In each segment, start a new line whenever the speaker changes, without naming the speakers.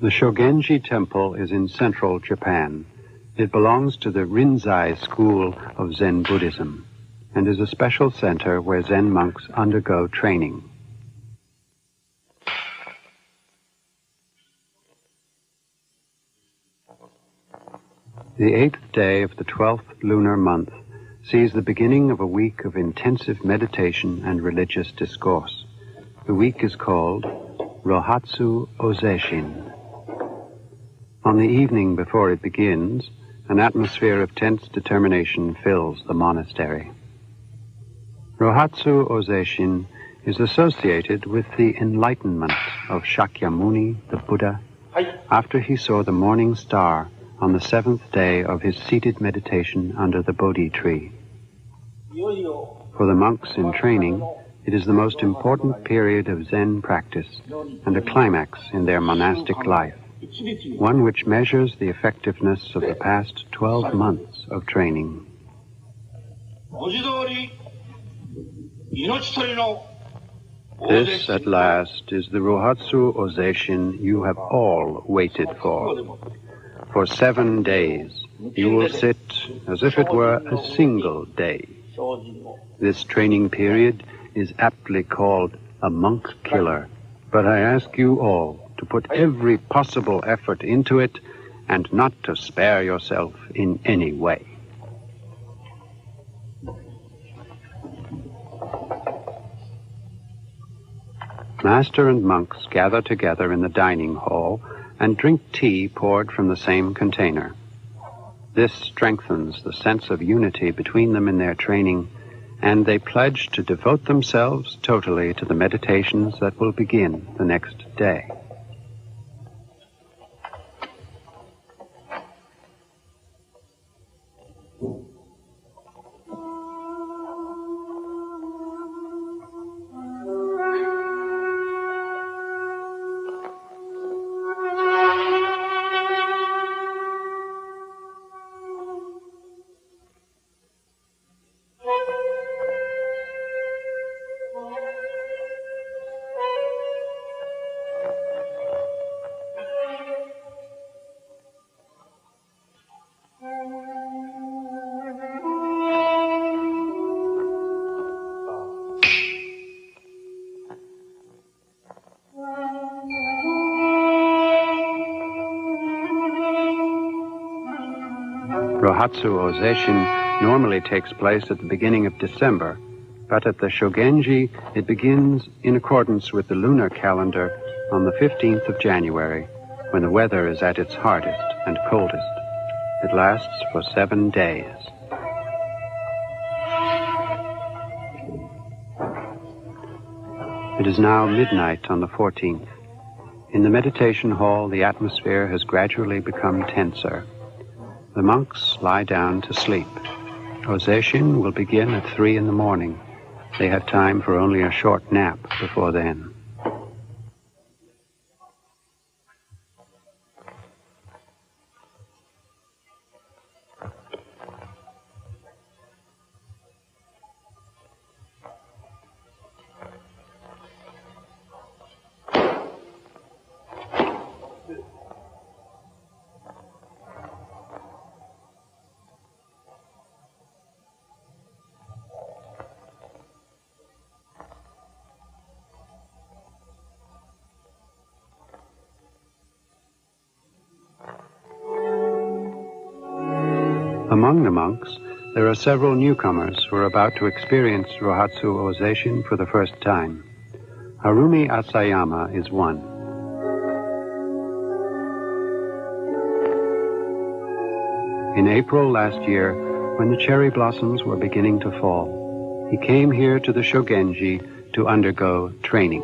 The Shogenji Temple is in central Japan. It belongs to the Rinzai school of Zen Buddhism and is a special center where Zen monks undergo training. The 8th day of the 12th lunar month sees the beginning of a week of intensive meditation and religious discourse. The week is called Rohatsu Ozeshin. On the evening before it begins, an atmosphere of tense determination fills the monastery. Rohatsu Ozeshin is associated with the enlightenment of Shakyamuni, the Buddha, after he saw the morning star on the 7th day of his seated meditation under the Bodhi tree. For the monks in training, it is the most important period of Zen practice and a climax in their monastic life, one which measures the effectiveness of the past 12 months of training. This, at last, is the Rohatsu Ozeshin you have all waited for. For 7 days, you will sit as if it were a single day. This training period is aptly called a monk killer, but I ask you all to put every possible effort into it and not to spare yourself in any way. Master and monks gather together in the dining hall and drink tea poured from the same container. This strengthens the sense of unity between them in their training, and they pledge to devote themselves totally to the meditations that will begin the next day. Rohatsu Ozeshin normally takes place at the beginning of December, but at the Shogenji it begins in accordance with the lunar calendar on the 15th of January, when the weather is at its hardest and coldest. It lasts for 7 days. It is now midnight on the 14th. In the meditation hall, the atmosphere has gradually become tenser. The monks lie down to sleep. Ozeshin will begin at 3 in the morning. They have time for only a short nap before then. Among the monks, there are several newcomers who are about to experience Rohatsu Ozeishin for the first time. Harumi Asayama is one. In April last year, when the cherry blossoms were beginning to fall, he came here to the Shogenji to undergo training.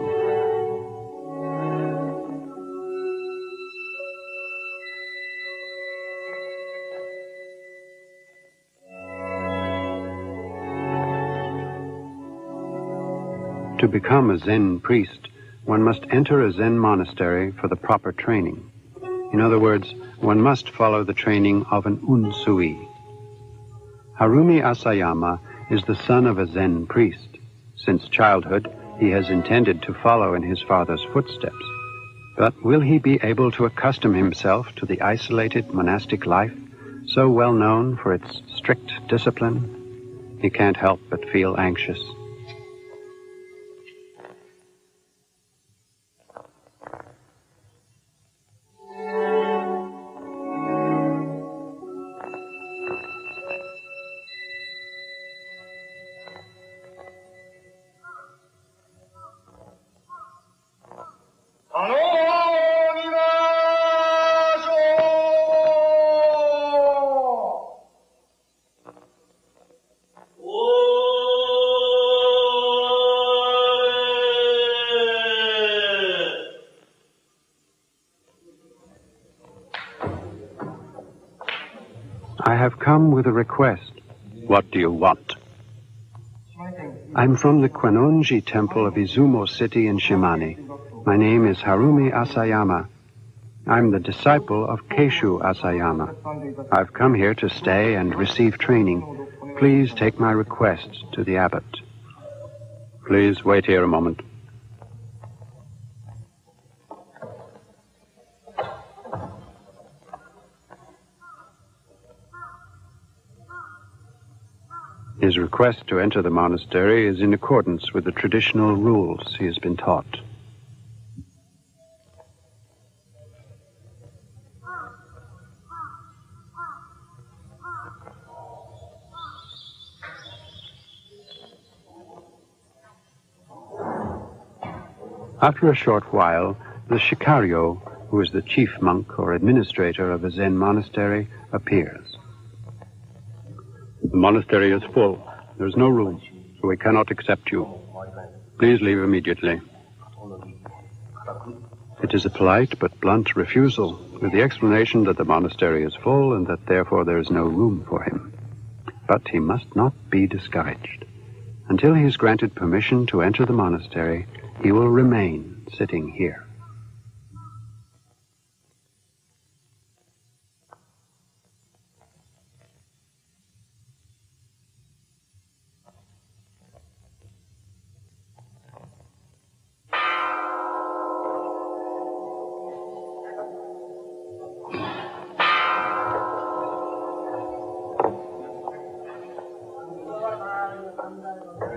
To become a Zen priest, one must enter a Zen monastery for the proper training. In other words, one must follow the training of an unsui. Harumi Asayama is the son of a Zen priest. Since childhood, he has intended to follow in his father's footsteps. But will he be able to accustom himself to the isolated monastic life, so well known for its strict discipline? He can't help but feel anxious. I have come with a request. What do you want? I'm from the Kwanonji temple of Izumo City in Shimane. My name is Harumi Asayama. I'm the disciple of Keishu Asayama. I've come here to stay and receive training. Please take my request to the abbot. Please wait here a moment. His request to enter the monastery is in accordance with the traditional rules he has been taught. After a short while, the shikario, who is the chief monk or administrator of a Zen monastery, appears. The monastery is full. There is no room, so we cannot accept you. Please leave immediately. It is a polite but blunt refusal, with the explanation that the monastery is full and that therefore there is no room for him. But he must not be discouraged. Until he is granted permission to enter the monastery, he will remain sitting here.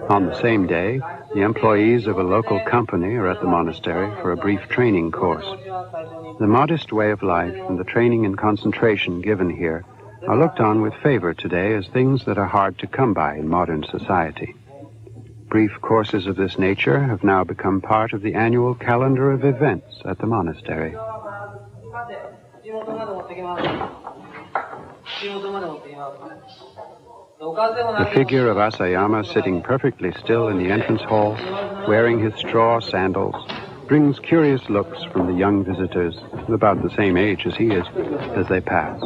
On the same day, the employees of a local company are at the monastery for a brief training course. The modest way of life and the training and concentration given here are looked on with favor today as things that are hard to come by in modern society. Brief courses of this nature have now become part of the annual calendar of events at the monastery. The figure of Asayama sitting perfectly still in the entrance hall, wearing his straw sandals, brings curious looks from the young visitors, about the same age as he is, as they pass.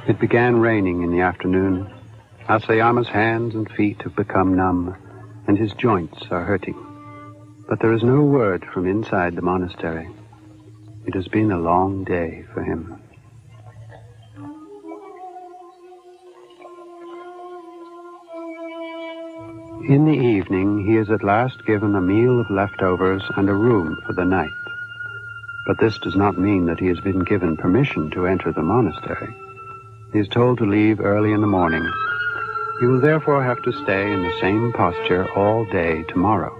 It began raining in the afternoon. Asayama's hands and feet have become numb, and his joints are hurting. But there is no word from inside the monastery. It has been a long day for him. In the evening, he is at last given a meal of leftovers and a room for the night. But this does not mean that he has been given permission to enter the monastery. He is told to leave early in the morning. He will therefore have to stay in the same posture all day tomorrow.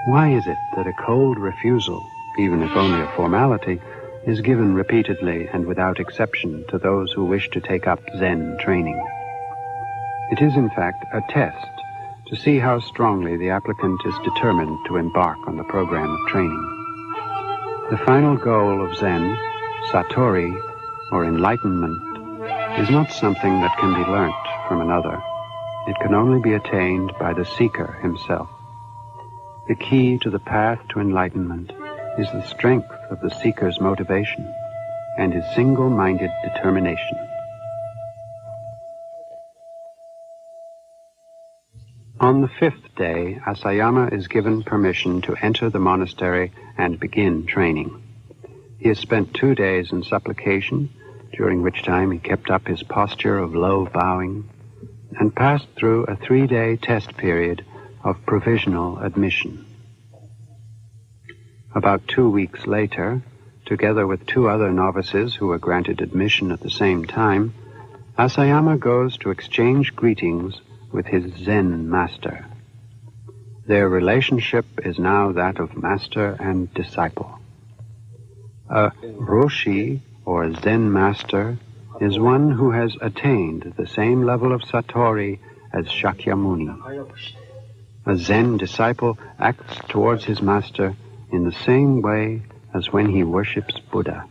Why is it that a cold refusal, even if only a formality, is given repeatedly and without exception to those who wish to take up Zen training? It is, in fact, a test to see how strongly the applicant is determined to embark on the program of training. The final goal of Zen, Satori, or enlightenment, is not something that can be learnt from another. It can only be attained by the seeker himself. The key to the path to enlightenment is the strength of the seeker's motivation and his single-minded determination. On the 5th day, Asayama is given permission to enter the monastery and begin training. He has spent 2 days in supplication, during which time he kept up his posture of low bowing, and passed through a 3-day test period of provisional admission. About 2 weeks later, together with 2 other novices who were granted admission at the same time, Asayama goes to exchange greetings with his Zen master. Their relationship is now that of master and disciple. A Roshi, or Zen master, is one who has attained the same level of Satori as Shakyamuni. A Zen disciple acts towards his master in the same way as when he worships Buddha.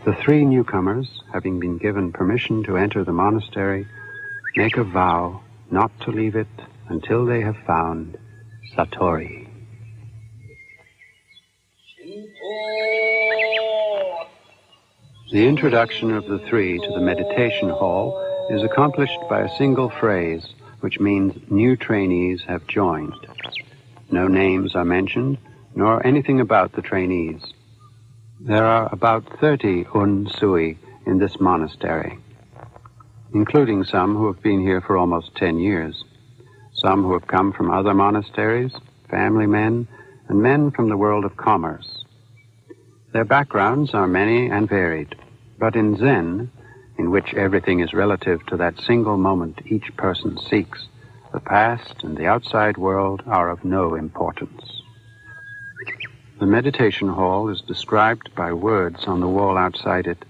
The 3 newcomers, having been given permission to enter the monastery, make a vow not to leave it until they have found Satori. The introduction of the 3 to the meditation hall is accomplished by a single phrase, which means new trainees have joined. No names are mentioned, nor anything about the trainees. There are about 30 unsui in this monastery, including some who have been here for almost 10 years, some who have come from other monasteries, family men, and men from the world of commerce. Their backgrounds are many and varied, but in Zen, in which everything is relative to that single moment each person seeks, the past and the outside world are of no importance. The meditation hall is described by words on the wall outside it,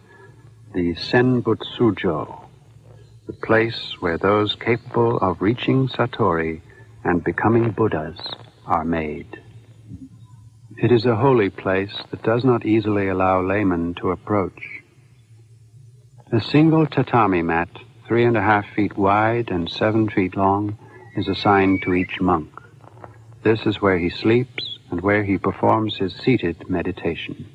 the Senbutsujo, the place where those capable of reaching Satori and becoming Buddhas are made. It is a holy place that does not easily allow laymen to approach. A single tatami mat, 3.5 feet wide and 7 feet long, is assigned to each monk. This is where he sleeps and where he performs his seated meditation.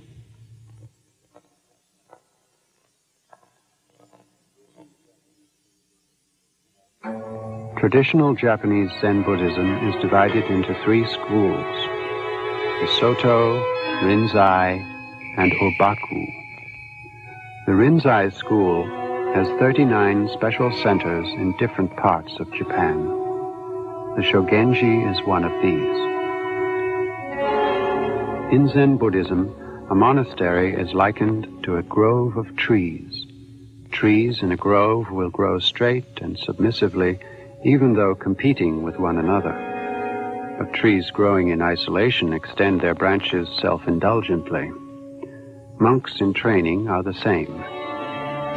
Traditional Japanese Zen Buddhism is divided into 3 schools: the Soto, Rinzai, and Obaku. The Rinzai school has 39 special centers in different parts of Japan. The Shogenji is one of these. In Zen Buddhism, a monastery is likened to a grove of trees. Trees in a grove will grow straight and submissively, even though competing with one another. But trees growing in isolation extend their branches self-indulgently. Monks in training are the same.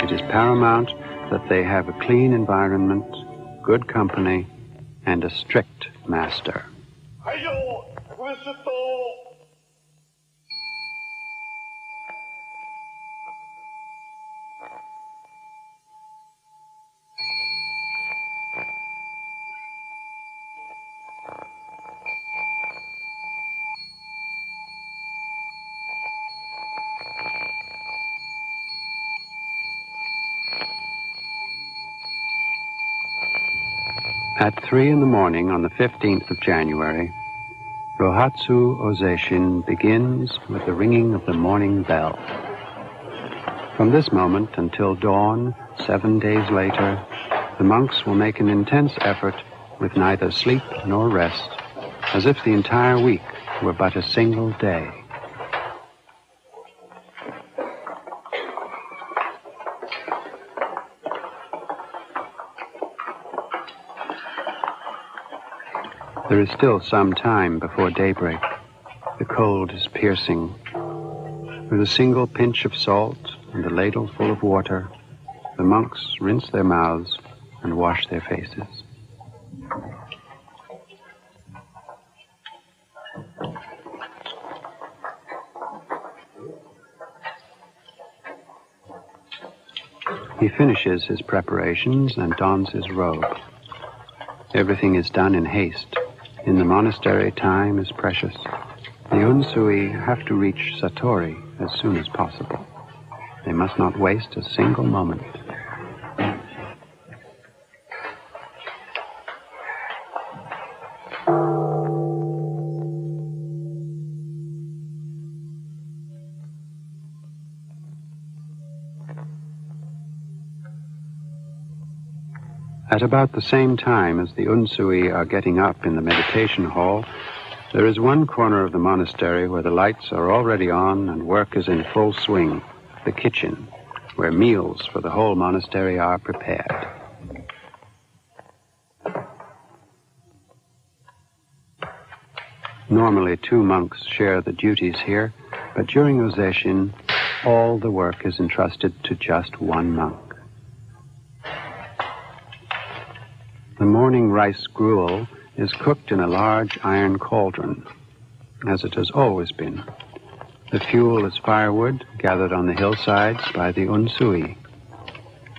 It is paramount that they have a clean environment, good company, and a strict master. At 3 in the morning on the 15th of January, Rohatsu Ozeshin begins with the ringing of the morning bell. From this moment until dawn, 7 days later, the monks will make an intense effort with neither sleep nor rest, as if the entire week were but a single day. There is still some time before daybreak. The cold is piercing. With a single pinch of salt and a ladle full of water, the monks rinse their mouths and wash their faces. He finishes his preparations and dons his robe. Everything is done in haste. In the monastery, time is precious. The Unsui have to reach Satori as soon as possible. They must not waste a single moment. At about the same time as the Unsui are getting up in the meditation hall, there is one corner of the monastery where the lights are already on and work is in full swing, the kitchen, where meals for the whole monastery are prepared. Normally 2 monks share the duties here, but during Ozeshin, all the work is entrusted to just 1 monk. The morning rice gruel is cooked in a large iron cauldron, as it has always been. The fuel is firewood gathered on the hillsides by the Unsui.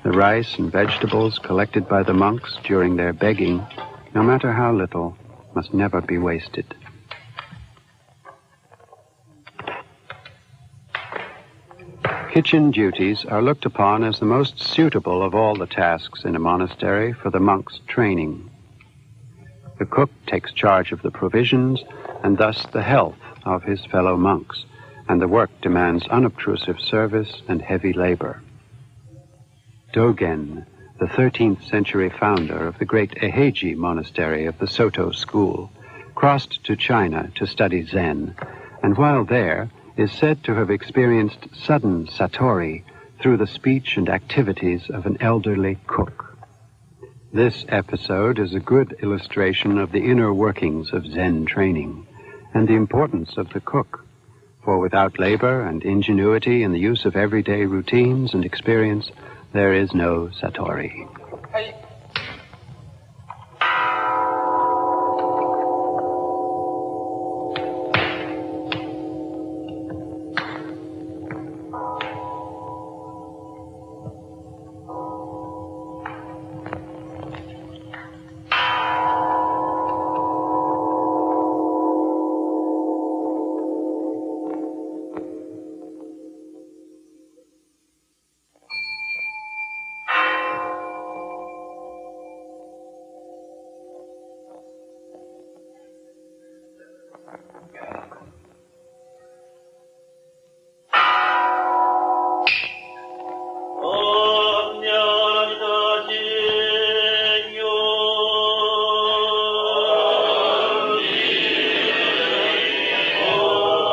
The rice and vegetables collected by the monks during their begging, no matter how little, must never be wasted. Kitchen duties are looked upon as the most suitable of all the tasks in a monastery for the monk's training. The cook takes charge of the provisions and thus the health of his fellow monks, and the work demands unobtrusive service and heavy labor. Dogen, the 13th century founder of the great Eheji monastery of the Soto school, crossed to China to study Zen, and while there, is said to have experienced sudden satori through the speech and activities of an elderly cook. This episode is a good illustration of the inner workings of Zen training and the importance of the cook, for without labor and ingenuity in the use of everyday routines and experience, there is no satori.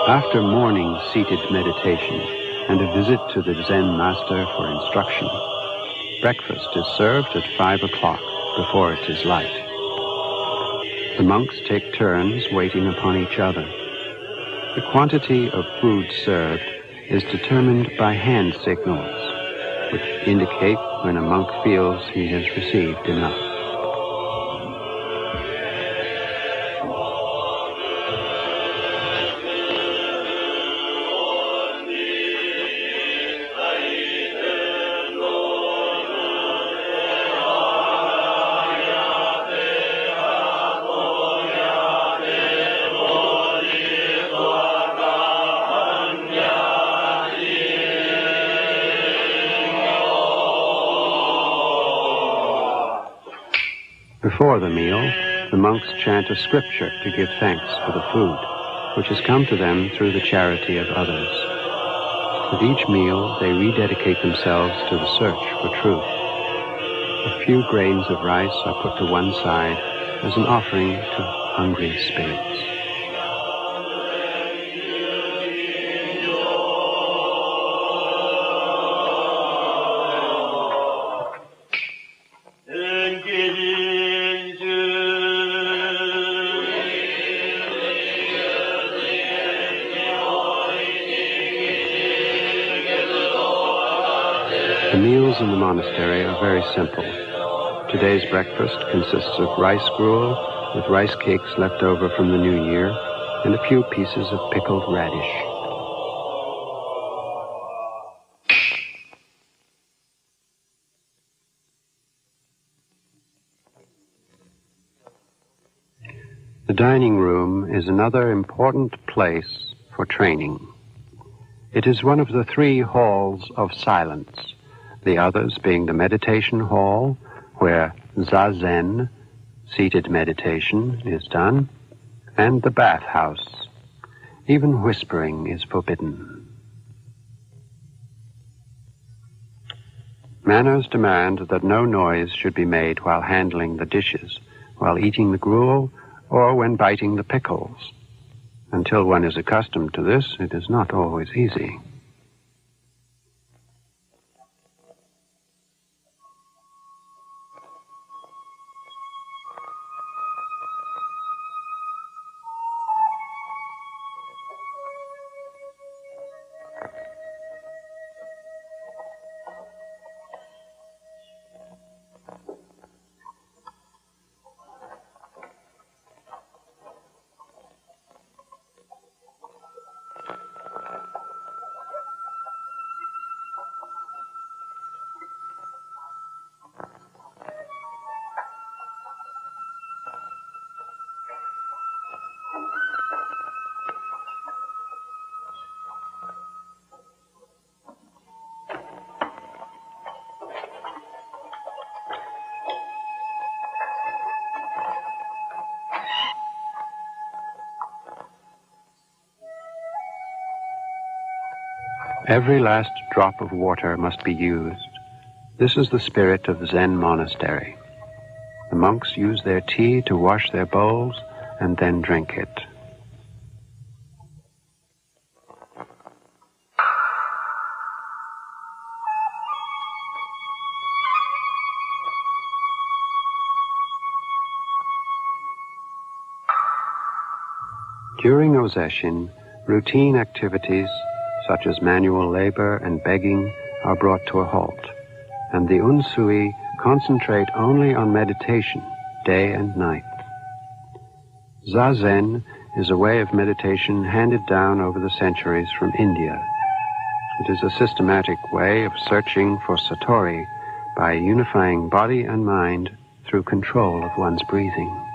After morning seated meditation and a visit to the Zen master for instruction, breakfast is served at 5 o'clock before it is light. The monks take turns waiting upon each other. The quantity of food served is determined by hand signals, which indicate when a monk feels he has received enough. Before the meal, The monks chant a scripture to give thanks for the food, which has come to them through the charity of others. With each meal, they rededicate themselves to the search for truth. A few grains of rice are put to one side as an offering to hungry spirits. The meals in the monastery are very simple. Today's breakfast consists of rice gruel with rice cakes left over from the new year and a few pieces of pickled radish. The dining room is another important place for training. It is one of the 3 halls of silence, the others being the meditation hall, where Zazen, seated meditation, is done, and the bathhouse. Even whispering is forbidden. Manners demand that no noise should be made while handling the dishes, while eating the gruel, or when biting the pickles. Until one is accustomed to this, it is not always easy. Every last drop of water must be used. This is the spirit of the Zen monastery. The monks use their tea to wash their bowls and then drink it. During Ozeshin, routine activities such as manual labor and begging are brought to a halt, and the unsui concentrate only on meditation, day and night. Zazen is a way of meditation handed down over the centuries from India. It is a systematic way of searching for satori by unifying body and mind through control of one's breathing.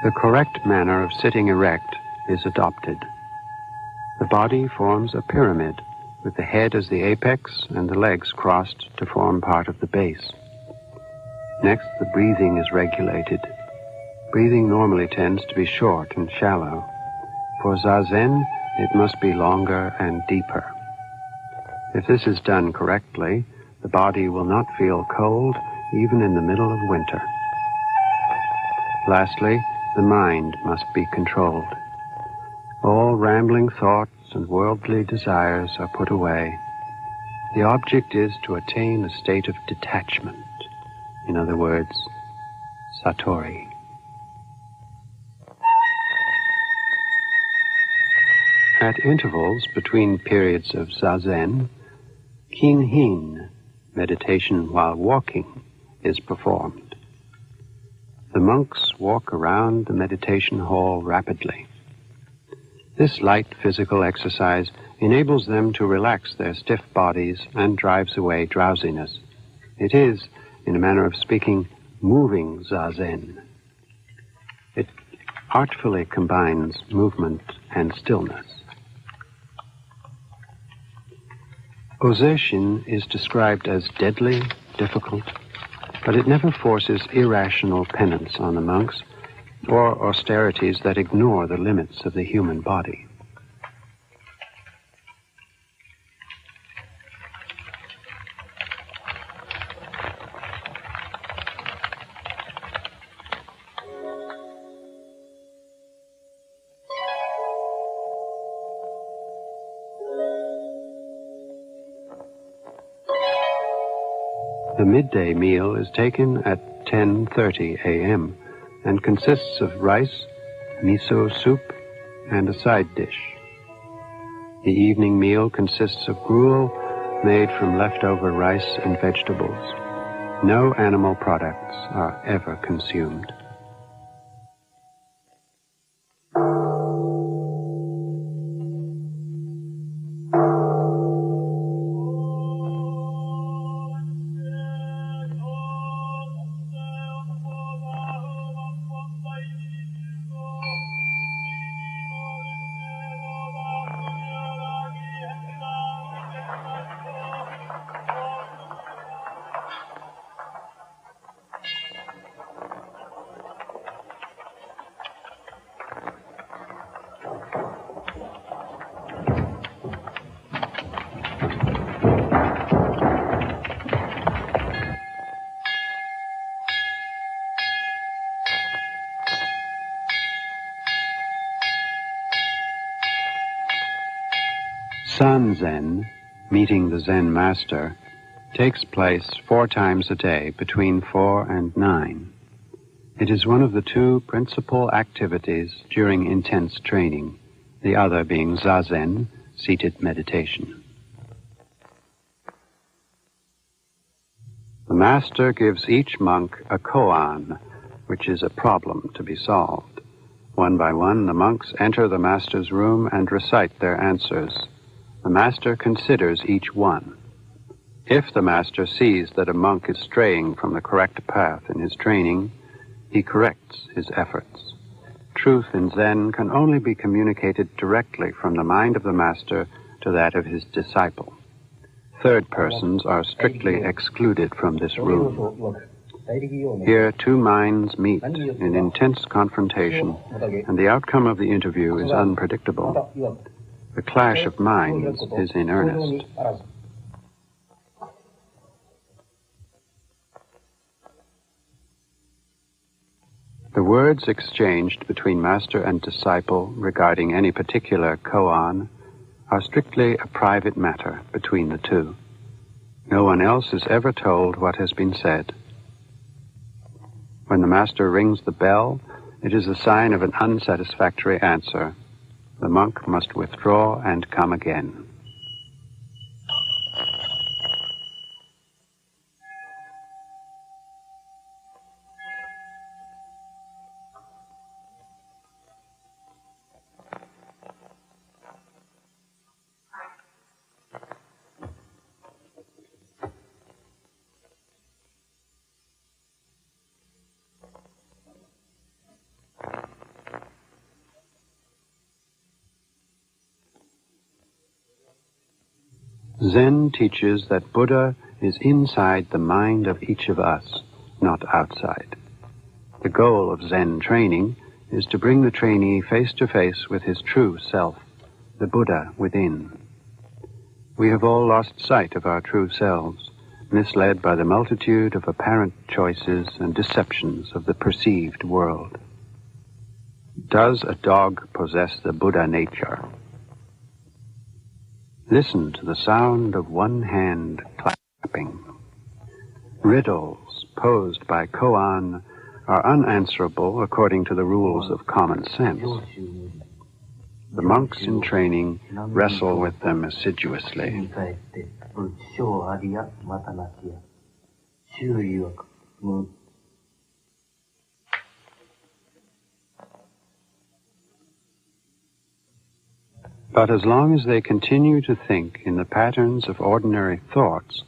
The correct manner of sitting erect is adopted. The body forms a pyramid, with the head as the apex and the legs crossed to form part of the base. Next, the breathing is regulated. Breathing normally tends to be short and shallow. For Zazen, it must be longer and deeper. If this is done correctly, the body will not feel cold even in the middle of winter. Lastly, the mind must be controlled. All rambling thoughts and worldly desires are put away. The object is to attain a state of detachment. In other words, satori. At intervals between periods of Zazen, Kinhin, meditation while walking, is performed. The monks walk around the meditation hall rapidly. This light physical exercise enables them to relax their stiff bodies and drives away drowsiness. It is, in a manner of speaking, moving Zazen. It artfully combines movement and stillness. Ozeshin is described as deadly, difficult, but it never forces irrational penance on the monks or austerities that ignore the limits of the human body. The midday meal is taken at 10:30 a.m. and consists of rice, miso soup, and a side dish. The evening meal consists of gruel made from leftover rice and vegetables. No animal products are ever consumed. Zen, meeting the Zen master, takes place 4 times a day between 4 and 9. It is one of the 2 principal activities during intense training, the other being Zazen, seated meditation. The master gives each monk a koan, which is a problem to be solved. One by one, the monks enter the master's room and recite their answers. The master considers each one. If the master sees that a monk is straying from the correct path in his training, he corrects his efforts. Truth in Zen can only be communicated directly from the mind of the master to that of his disciple. Third persons are strictly excluded from this room. Here, 2 minds meet in intense confrontation, and the outcome of the interview is unpredictable. The clash of minds is in earnest. The words exchanged between master and disciple regarding any particular koan are strictly a private matter between the 2. No one else is ever told what has been said. When the master rings the bell, it is a sign of an unsatisfactory answer. The monk must withdraw and come again. Zen teaches that Buddha is inside the mind of each of us, not outside. The goal of Zen training is to bring the trainee face to face with his true self, the Buddha within. We have all lost sight of our true selves, misled by the multitude of apparent choices and deceptions of the perceived world. Does a dog possess the Buddha nature? Listen to the sound of one hand clapping. Riddles posed by koan are unanswerable according to the rules of common sense. The monks in training wrestle with them assiduously. But as long as they continue to think in the patterns of ordinary thoughts,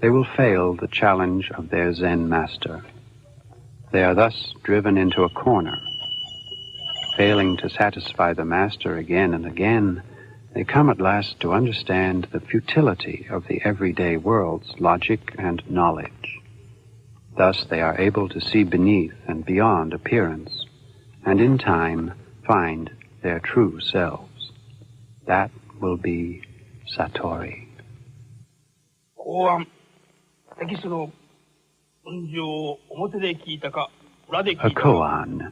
they will fail the challenge of their Zen master. They are thus driven into a corner. Failing to satisfy the master again and again, they come at last to understand the futility of the everyday world's logic and knowledge. Thus they are able to see beneath and beyond appearance, and in time find their true selves. That will be Satori. A koan.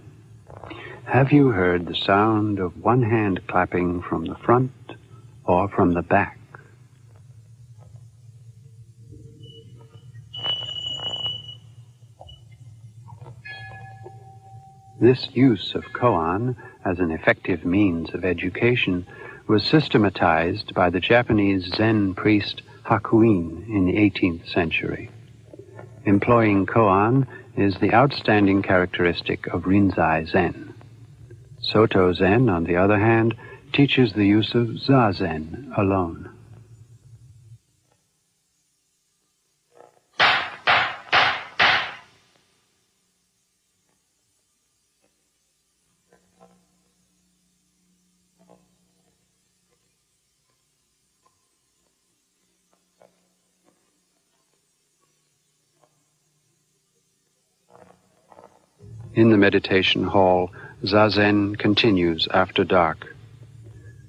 Have you heard the sound of one hand clapping from the front or from the back? This use of koan as an effective means of education was systematized by the Japanese Zen priest Hakuin in the 18th century. Employing koan is the outstanding characteristic of Rinzai Zen. Soto Zen, on the other hand, teaches the use of Zazen alone. In the meditation hall, Zazen continues after dark.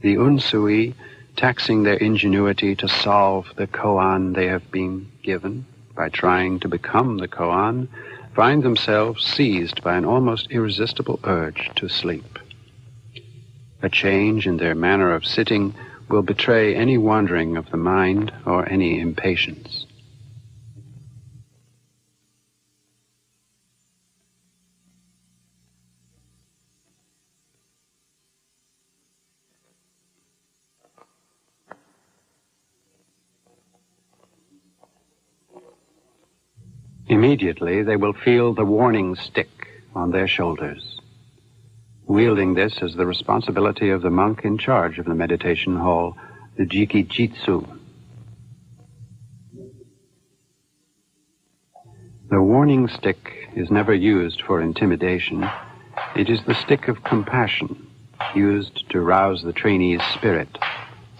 The Unsui, taxing their ingenuity to solve the koan they have been given by trying to become the koan, find themselves seized by an almost irresistible urge to sleep. A change in their manner of sitting will betray any wandering of the mind or any impatience. Immediately they will feel the warning stick on their shoulders. Wielding this as the responsibility of the monk in charge of the meditation hall, the Jikijitsu. The warning stick is never used for intimidation. It is the stick of compassion, used to rouse the trainee's spirit,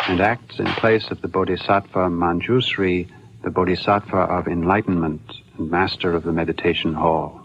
and acts in place of the Bodhisattva Manjusri, the Bodhisattva of enlightenment and master of the meditation hall.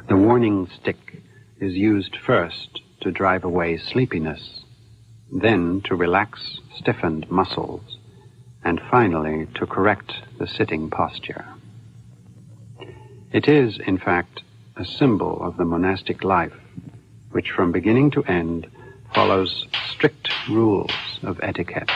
The warning stick is used first to drive away sleepiness, then to relax stiffened muscles, and finally to correct the sitting posture. It is, in fact, a symbol of the monastic life, which from beginning to end follows strict rules of etiquette.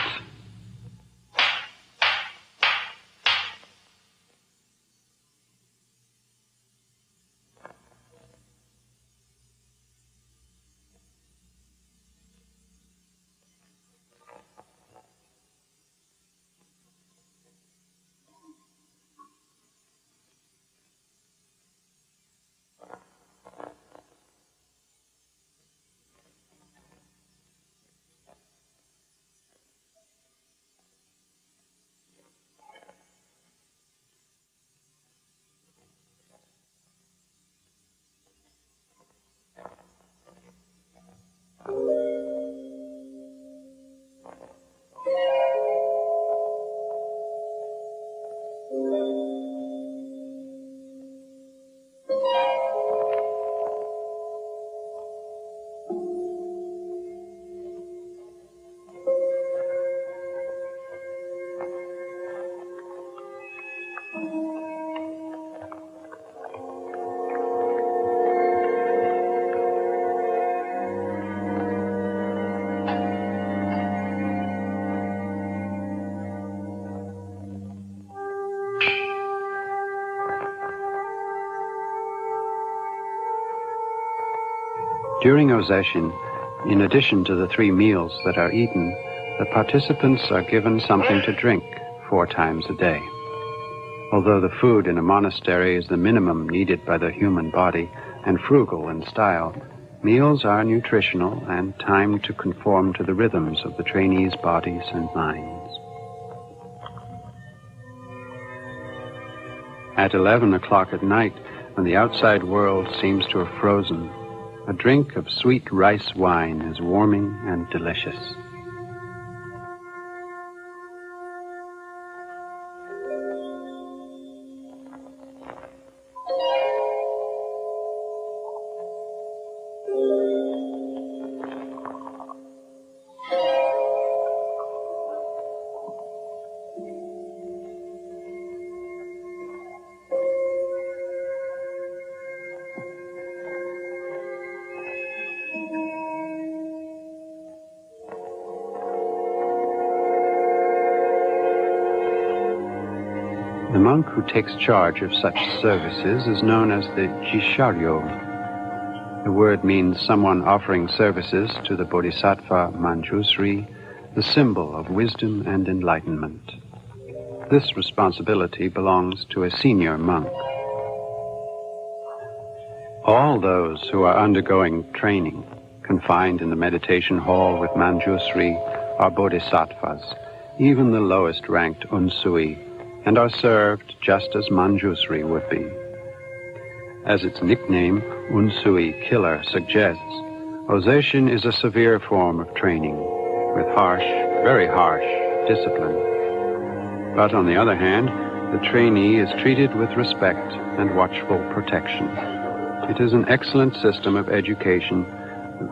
During Ozeshin, in addition to the 3 meals that are eaten, the participants are given something to drink 4 times a day. Although the food in a monastery is the minimum needed by the human body and frugal in style, meals are nutritional and timed to conform to the rhythms of the trainees' bodies and minds. At 11 o'clock at night, when the outside world seems to have frozen, a drink of sweet rice wine is warming and delicious. The monk who takes charge of such services is known as the Jisharyo. The word means someone offering services to the Bodhisattva Manjusri, the symbol of wisdom and enlightenment. This responsibility belongs to a senior monk. All those who are undergoing training, confined in the meditation hall with Manjusri, are bodhisattvas, even the lowest ranked unsui, and are served just as Manjusri would be. As its nickname, Unsui Killer, suggests, Osation is a severe form of training, with harsh, very harsh, discipline. But on the other hand, the trainee is treated with respect and watchful protection. It is an excellent system of education,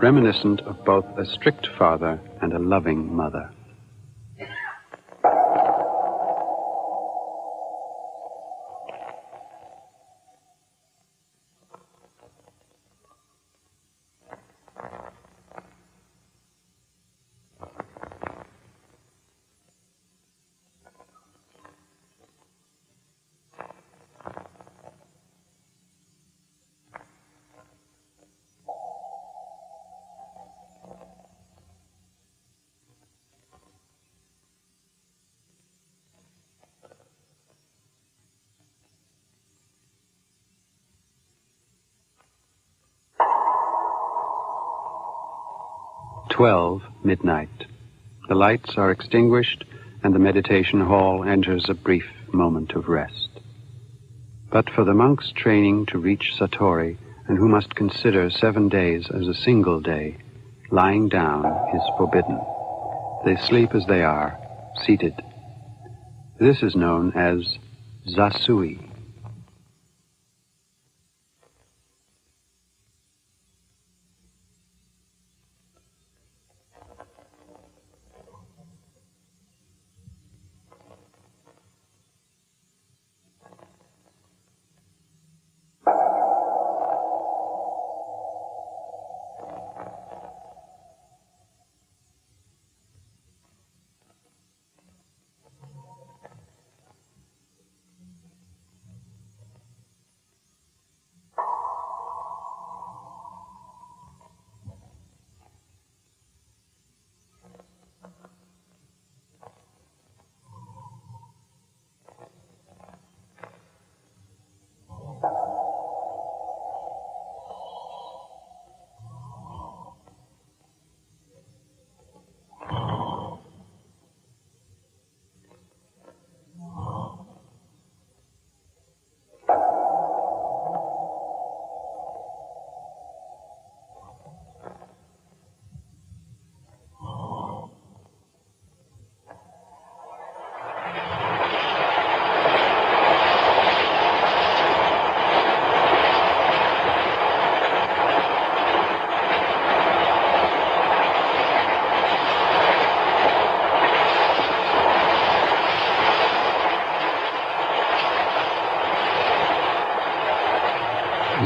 reminiscent of both a strict father and a loving mother. Midnight. The lights are extinguished, and the meditation hall enters a brief moment of rest. But for the monks training to reach Satori, and who must consider 7 days as a single day, lying down is forbidden. They sleep as they are, seated. This is known as Zasui.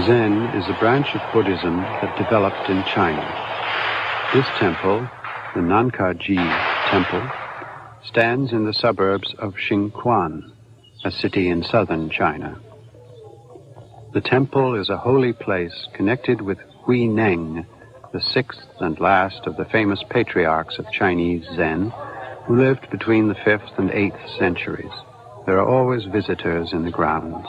Zen is a branch of Buddhism that developed in China. This temple, the Nankaji Temple, stands in the suburbs of Xingquan, a city in southern China. The temple is a holy place connected with Huineng, the sixth and last of the famous patriarchs of Chinese Zen, who lived between the 5th and 8th centuries. there are always visitors in the grounds.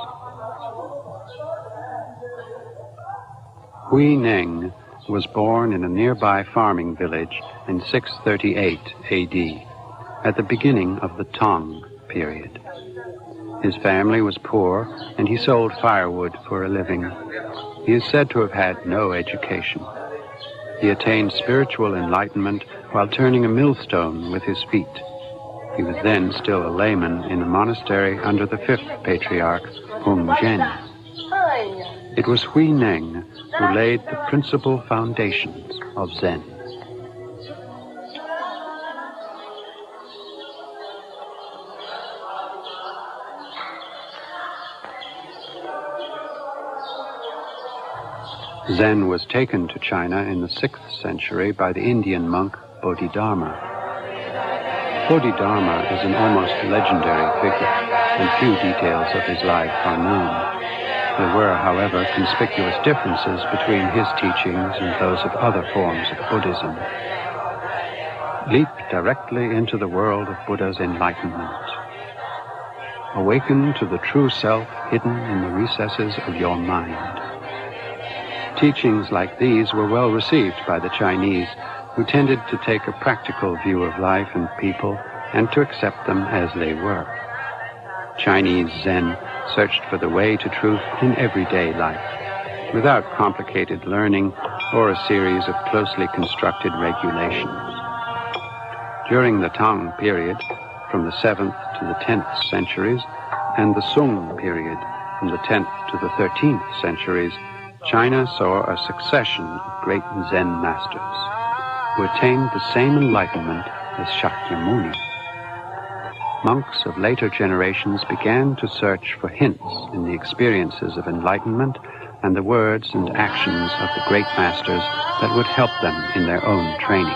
Hui Neng was born in a nearby farming village in 638 AD, at the beginning of the Tang period. His family was poor, and he sold firewood for a living. He is said to have had no education. He attained spiritual enlightenment while turning a millstone with his feet. He was then still a layman in a monastery under the fifth patriarch, Hung Zhen. It was Hui Neng who laid the principal foundations of Zen. Zen was taken to China in the 6th century by the Indian monk Bodhidharma. Bodhidharma is an almost legendary figure, and few details of his life are known. There were, however, conspicuous differences between his teachings and those of other forms of Buddhism. Leap directly into the world of Buddha's enlightenment. Awaken to the true self hidden in the recesses of your mind. Teachings like these were well received by the Chinese, who tended to take a practical view of life and people and to accept them as they were. Chinese Zen searched for the way to truth in everyday life, without complicated learning or a series of closely constructed regulations. During the Tang period, from the 7th to the 10th centuries, and the Sung period, from the 10th to the 13th centuries, China saw a succession of great Zen masters who attained the same enlightenment as Shakyamuni. Monks of later generations began to search for hints in the experiences of enlightenment and the words and actions of the great masters that would help them in their own training.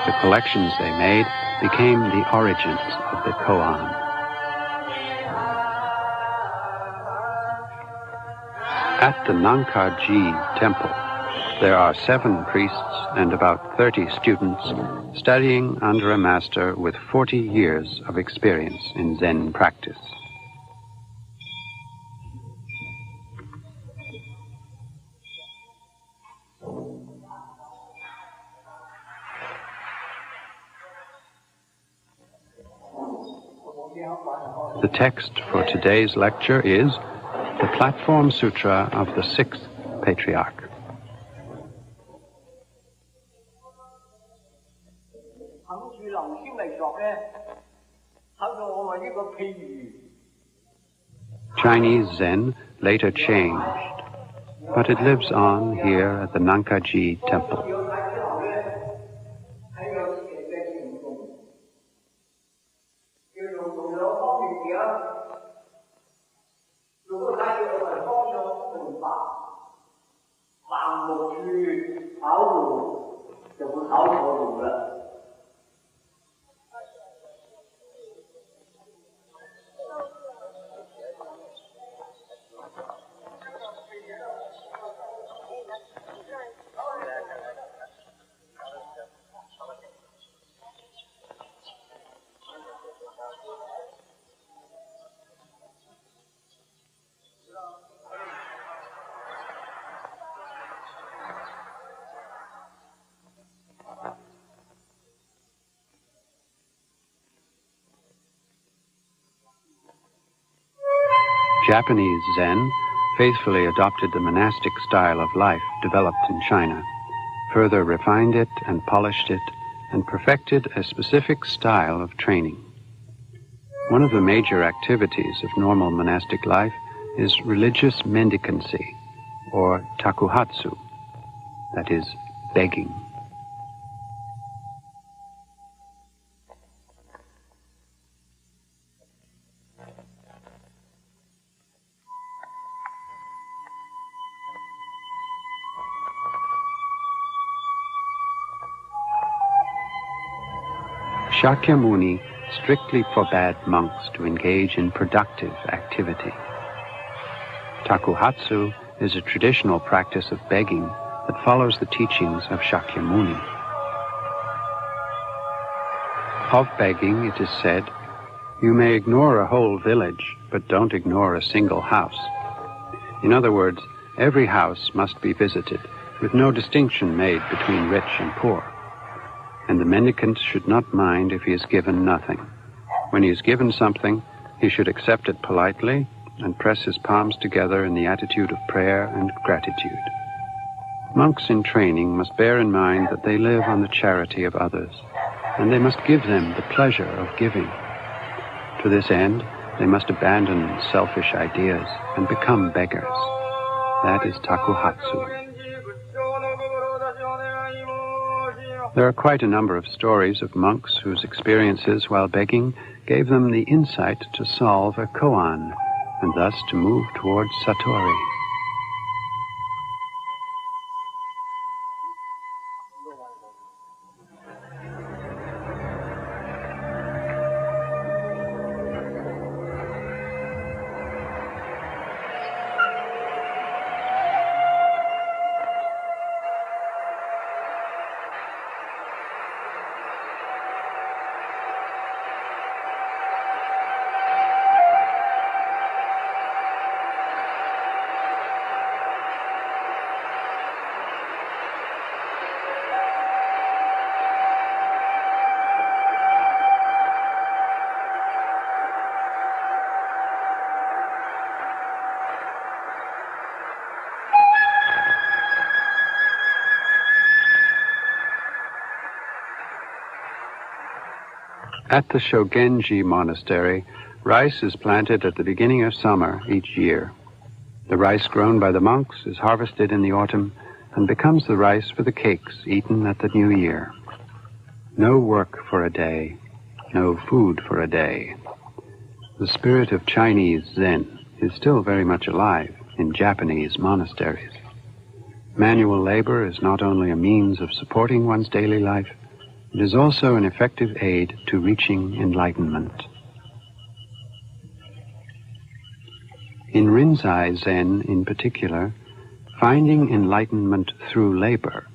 The collections they made became the origins of the koan. At the Nankaji Temple, there are 7 priests and about 30 students studying under a master with 40 years of experience in Zen practice. The text for today's lecture is the Platform Sutra of the 6th Patriarch. Chinese Zen later changed, but it lives on here at the Nankaji Temple. Japanese Zen faithfully adopted the monastic style of life developed in China, further refined it and polished it, and perfected a specific style of training. One of the major activities of normal monastic life is religious mendicancy, or takuhatsu, that is, begging. Shakyamuni strictly forbade monks to engage in productive activity. Takuhatsu is a traditional practice of begging that follows the teachings of Shakyamuni. Of begging, it is said, You may ignore a whole village, but don't ignore a single house. In other words, every house must be visited, with no distinction made between rich and poor. And the mendicant should not mind if he is given nothing. When he is given something, he should accept it politely and press his palms together in the attitude of prayer and gratitude. Monks in training must bear in mind that they live on the charity of others, and they must give them the pleasure of giving. To this end, they must abandon selfish ideas and become beggars. That is takuhatsu. There are quite a number of stories of monks whose experiences while begging gave them the insight to solve a koan, and thus to move towards satori. At the Shogenji monastery, rice is planted at the beginning of summer each year. The rice grown by the monks is harvested in the autumn and becomes the rice for the cakes eaten at the new year. No work for a day, no food for a day. The spirit of Chinese Zen is still very much alive in Japanese monasteries. Manual labor is not only a means of supporting one's daily life, it is also an effective aid to reaching enlightenment. In Rinzai Zen in particular, finding enlightenment through labor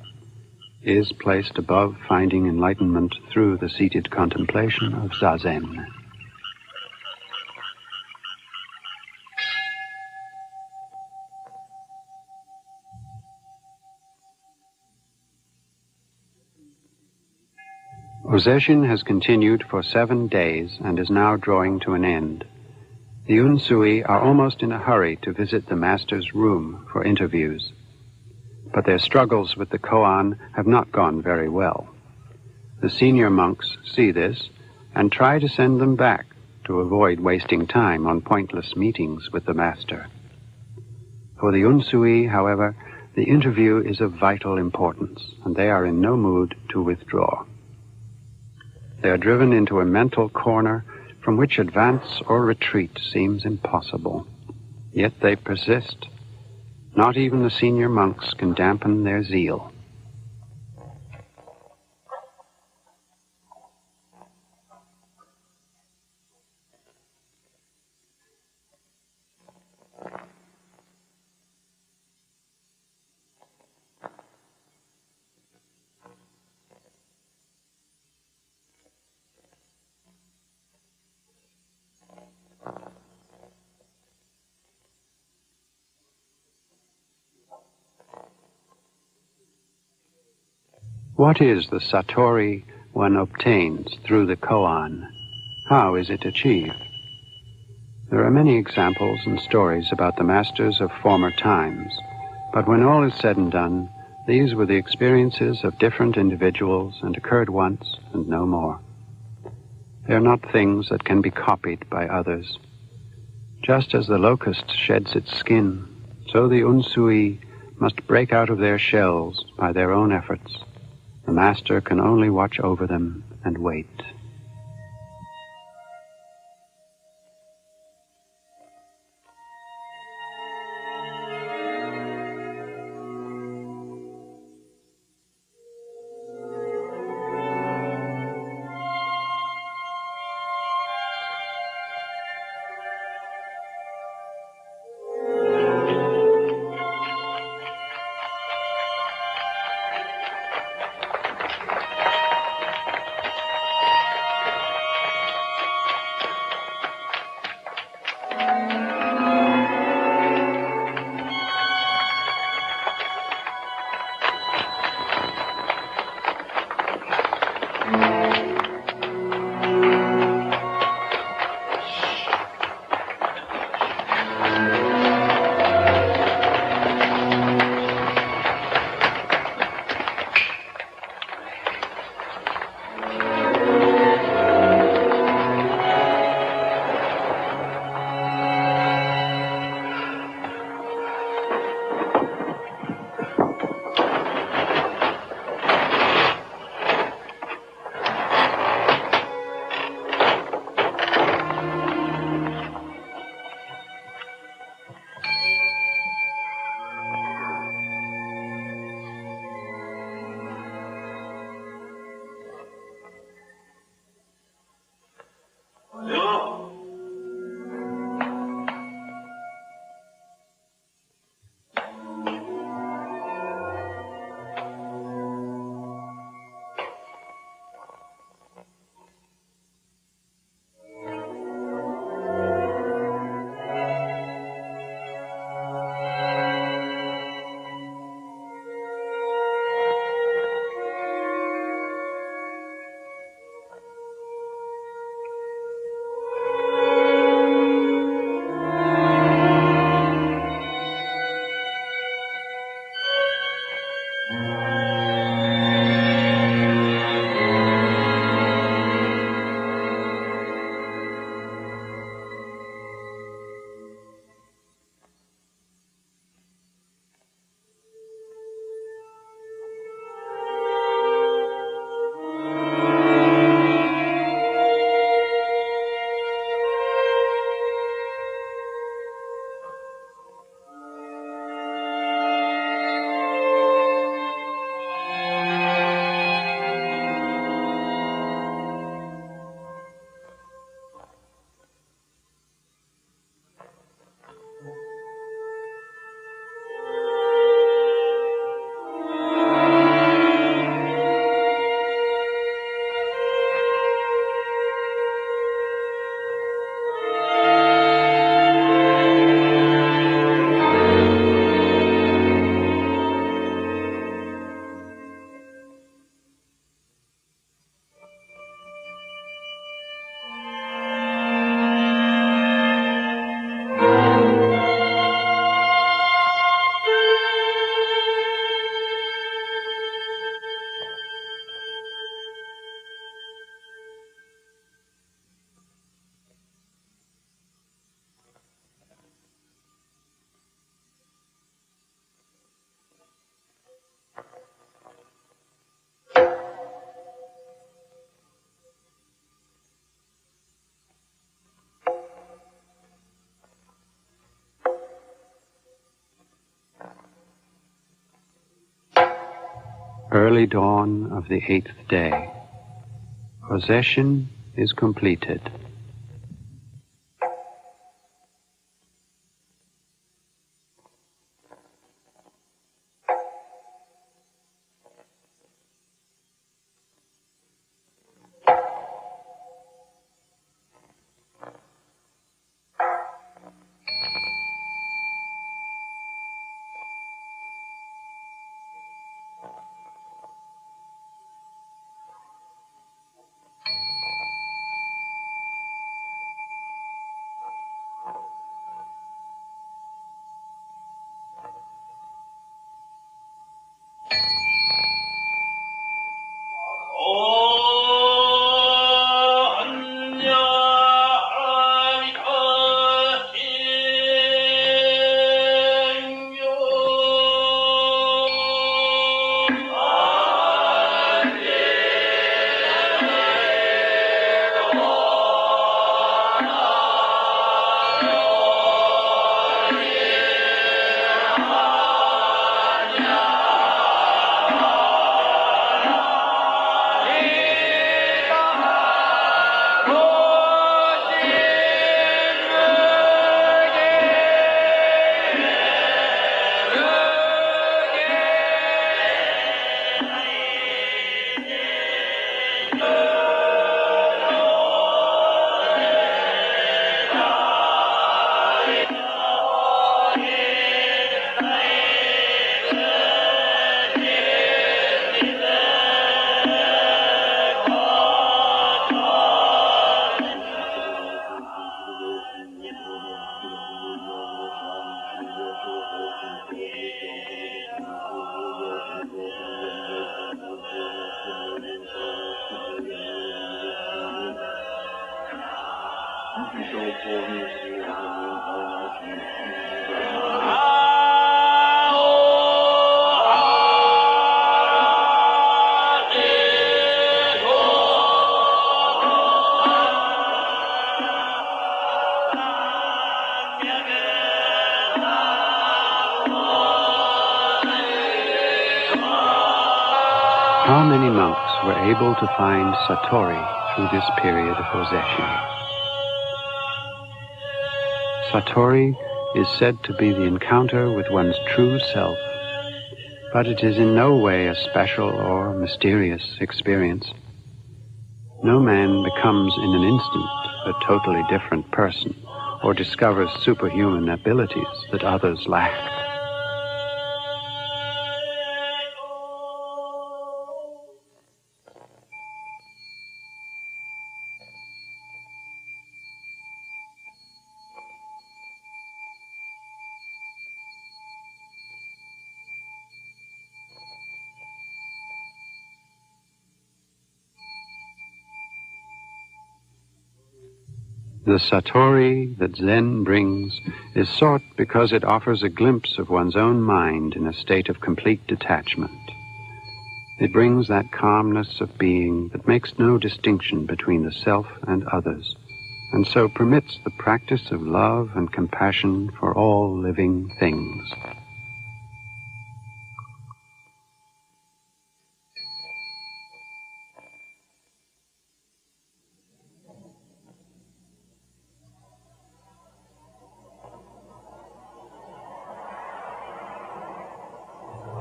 is placed above finding enlightenment through the seated contemplation of Zazen. Ozeshin has continued for 7 days and is now drawing to an end. The Unsui are almost in a hurry to visit the master's room for interviews, but their struggles with the koan have not gone very well. The senior monks see this and try to send them back to avoid wasting time on pointless meetings with the master. For the Unsui, however, the interview is of vital importance, and they are in no mood to withdraw. They are driven into a mental corner from which advance or retreat seems impossible. Yet they persist. Not even the senior monks can dampen their zeal. What is the satori one obtains through the koan? How is it achieved? There are many examples and stories about the masters of former times, but when all is said and done, these were the experiences of different individuals and occurred once and no more. They are not things that can be copied by others. Just as the locust sheds its skin, so the Unsui must break out of their shells by their own efforts. The master can only watch over them and wait. Early dawn of the 8th day. Possession is completed. How many monks were able to find Satori through this period of possession? Satori is said to be the encounter with one's true self, but it is in no way a special or mysterious experience. No man becomes in an instant a totally different person or discovers superhuman abilities that others lack. The Satori that Zen brings is sought because it offers a glimpse of one's own mind in a state of complete detachment. It brings that calmness of being that makes no distinction between the self and others, and so permits the practice of love and compassion for all living things.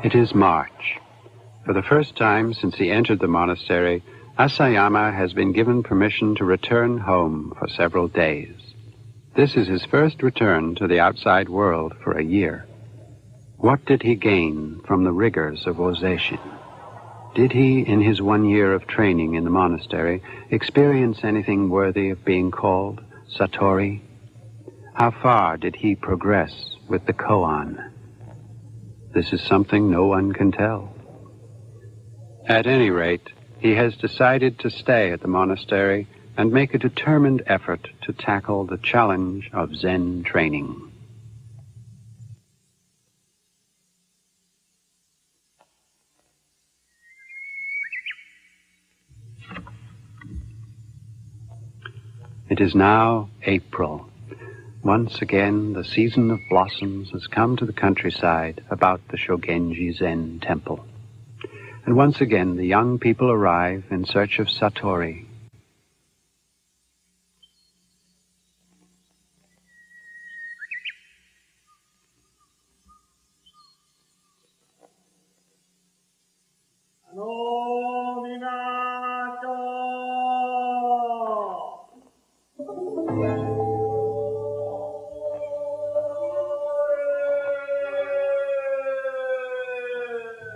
It is March. For the first time since he entered the monastery, Asayama has been given permission to return home for several days. This is his first return to the outside world for a year. What did he gain from the rigors of Ozeshin? Did he, in his 1 year of training in the monastery, experience anything worthy of being called Satori? How far did he progress with the koan? This is something no one can tell. At any rate, he has decided to stay at the monastery and make a determined effort to tackle the challenge of Zen training. It is now April. Once again, the season of blossoms has come to the countryside about the Shogenji Zen temple. and once again the young people arrive in search of Satori.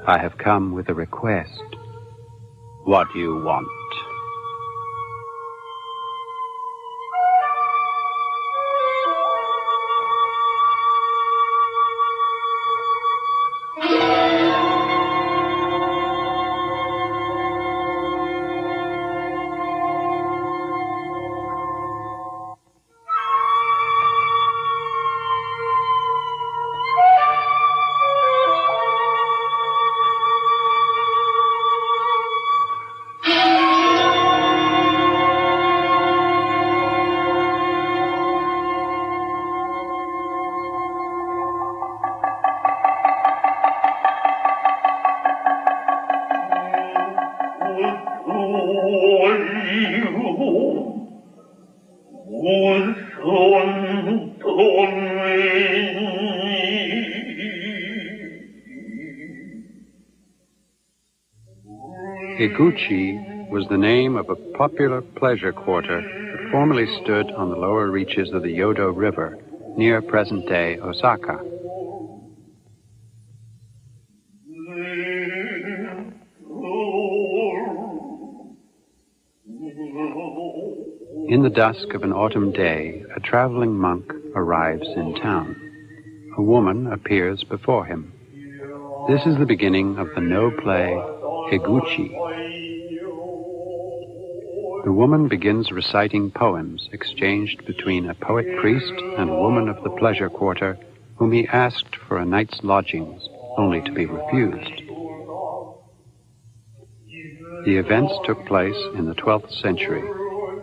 I have come with a request. What do you want? Higuchi was the name of a popular pleasure quarter that formerly stood on the lower reaches of the Yodo River, near present-day Osaka. In the dusk of an autumn day, a traveling monk arrives in town. A woman appears before him. This is the beginning of the No play Higuchi. The woman begins reciting poems exchanged between a poet-priest and a woman of the pleasure quarter whom he asked for a night's lodgings, only to be refused. The events took place in the 12th century.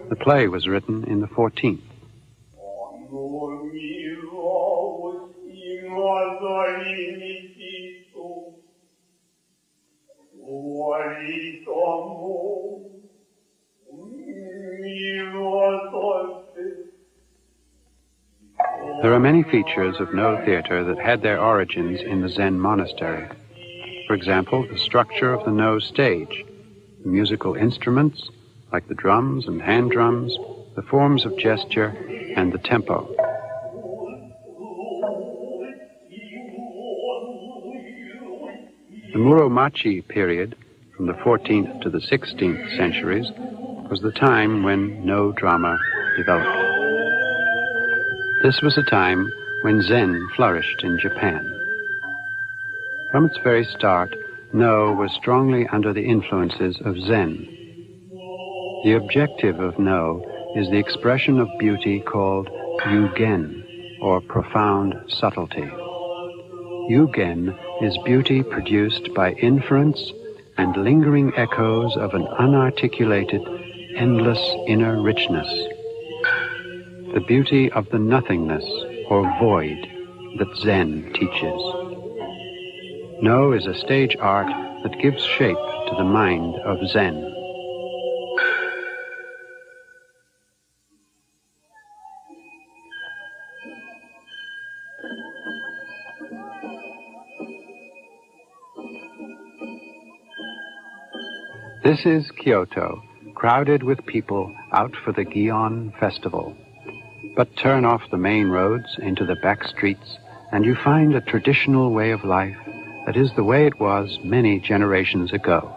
The play was written in the 14th. There are many features of No theater that had their origins in the Zen monastery. For example, the structure of the No stage, the musical instruments, like the drums and hand drums, the forms of gesture, and the tempo. The Muromachi period, from the 14th to the 16th centuries, was the time when No drama developed. This was a time when Zen flourished in Japan. From its very start, No was strongly under the influences of Zen. The objective of No is the expression of beauty called Yugen, or profound subtlety. Yugen is beauty produced by inference and lingering echoes of an unarticulated, endless inner richness. The beauty of the nothingness, or void, that Zen teaches. No is a stage art that gives shape to the mind of Zen. This is Kyoto, crowded with people out for the Gion festival. But turn off the main roads into the back streets, and you find a traditional way of life that is the way it was many generations ago.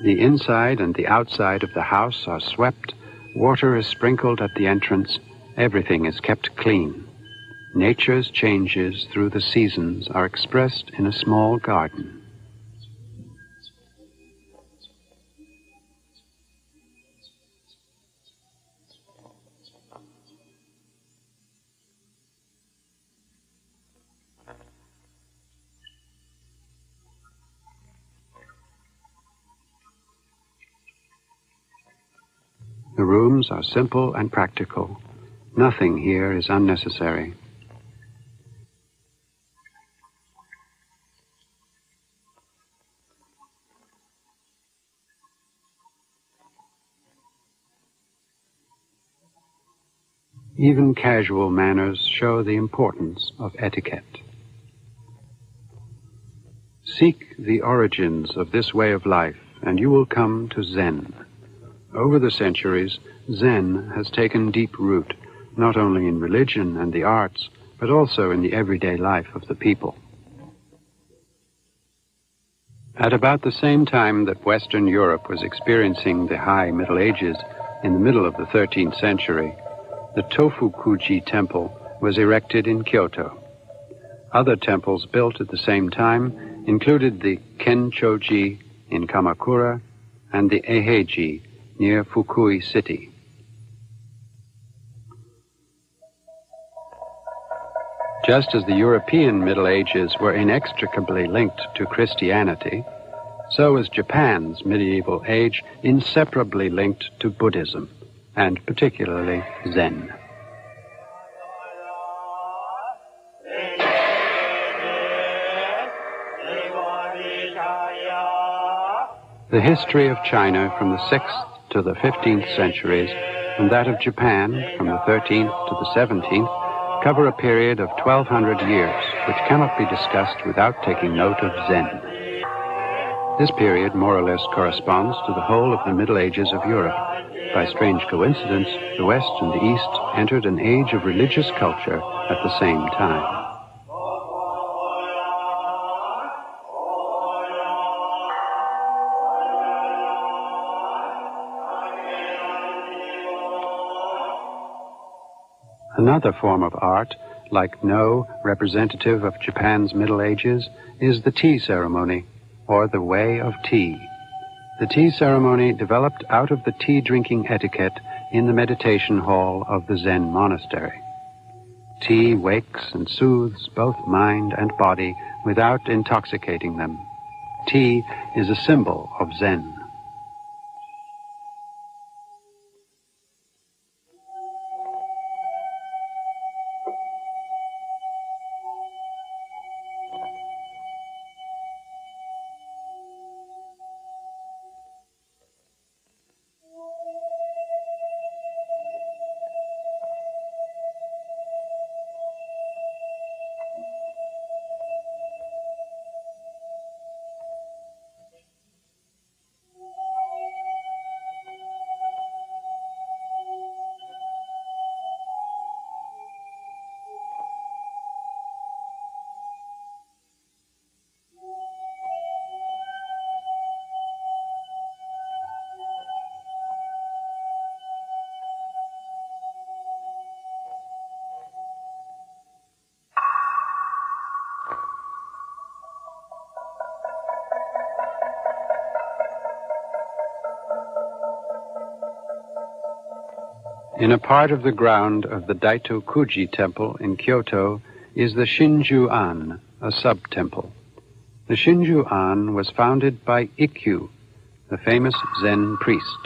The inside and the outside of the house are swept, water is sprinkled at the entrance, everything is kept clean. Nature's changes through the seasons are expressed in a small garden. The rooms are simple and practical. Nothing here is unnecessary. Even casual manners show the importance of etiquette. Seek the origins of this way of life, and you will come to Zen. Over the centuries, Zen has taken deep root, not only in religion and the arts, but also in the everyday life of the people. At about the same time that Western Europe was experiencing the high Middle Ages, in the middle of the 13th century, the Tofukuji Temple was erected in Kyoto. Other temples built at the same time included the Kenchoji in Kamakura and the Eiheiji near Fukui City. Just as the European Middle Ages were inextricably linked to Christianity, so was Japan's medieval age inseparably linked to Buddhism, and particularly Zen. The history of China from the 6th to the 15th centuries, and that of Japan from the 13th to the 17th, cover a period of 1,200 years, which cannot be discussed without taking note of Zen. This period more or less corresponds to the whole of the Middle Ages of Europe. By strange coincidence, the West and the East entered an age of religious culture at the same time. Another form of art, like no representative of Japan's Middle Ages, is the tea ceremony, or the way of tea. The tea ceremony developed out of the tea-drinking etiquette in the meditation hall of the Zen monastery. Tea wakes and soothes both mind and body without intoxicating them. Tea is a symbol of Zen. In a part of the ground of the Daitokuji Temple in Kyoto is the Shinju-an, a sub-temple. The Shinju-an was founded by Ikkyu, the famous Zen priest.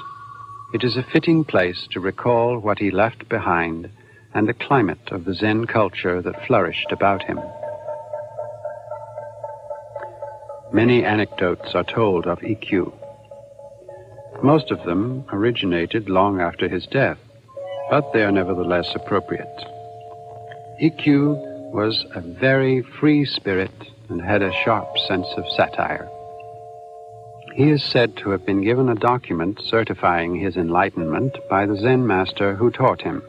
It is a fitting place to recall what he left behind and the climate of the Zen culture that flourished about him. Many anecdotes are told of Ikkyu. Most of them originated long after his death, but they are nevertheless appropriate. Ikkyu was a very free spirit and had a sharp sense of satire. He is said to have been given a document certifying his enlightenment by the Zen master who taught him,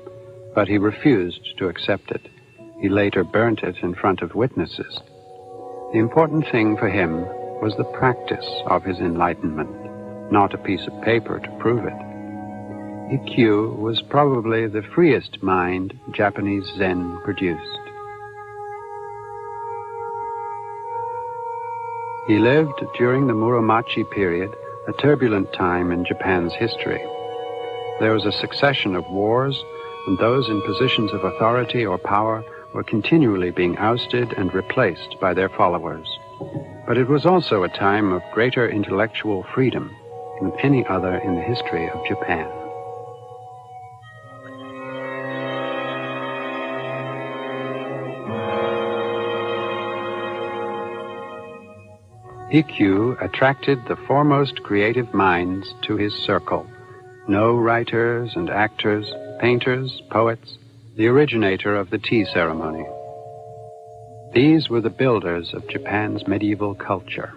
but he refused to accept it. He later burnt it in front of witnesses. The important thing for him was the practice of his enlightenment, not a piece of paper to prove it. Ikkyu was probably the freest mind Japanese Zen produced. He lived during the Muromachi period, a turbulent time in Japan's history. There was a succession of wars, and those in positions of authority or power were continually being ousted and replaced by their followers. But it was also a time of greater intellectual freedom than any other in the history of Japan. Ikkyu attracted the foremost creative minds to his circle. No writers and actors, painters, poets, the originator of the tea ceremony. These were the builders of Japan's medieval culture.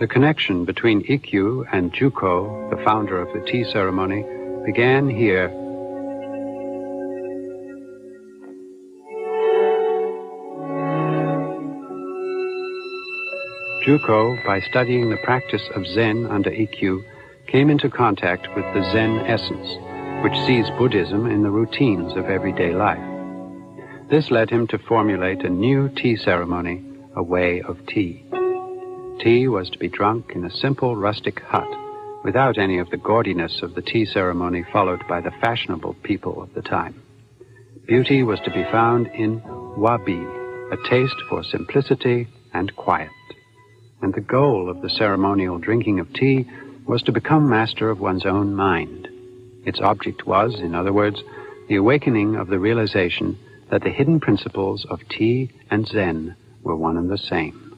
The connection between Ikkyu and Juko, the founder of the tea ceremony, began here. Juko, by studying the practice of Zen under Ikkyu, came into contact with the Zen essence, which sees Buddhism in the routines of everyday life. This led him to formulate a new tea ceremony, a way of tea. Tea was to be drunk in a simple rustic hut, without any of the gaudiness of the tea ceremony followed by the fashionable people of the time. Beauty was to be found in wabi, a taste for simplicity and quiet. And the goal of the ceremonial drinking of tea was to become master of one's own mind. Its object was, in other words, the awakening of the realization that the hidden principles of tea and Zen were one and the same.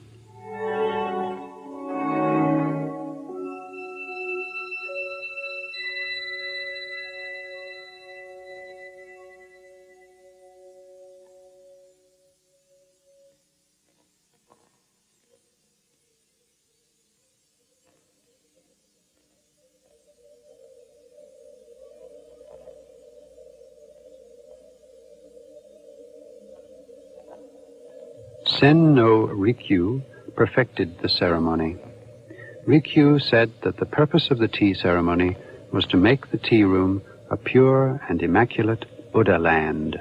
Sen no Rikyu perfected the ceremony. Rikyu said that the purpose of the tea ceremony was to make the tea room a pure and immaculate Buddha land.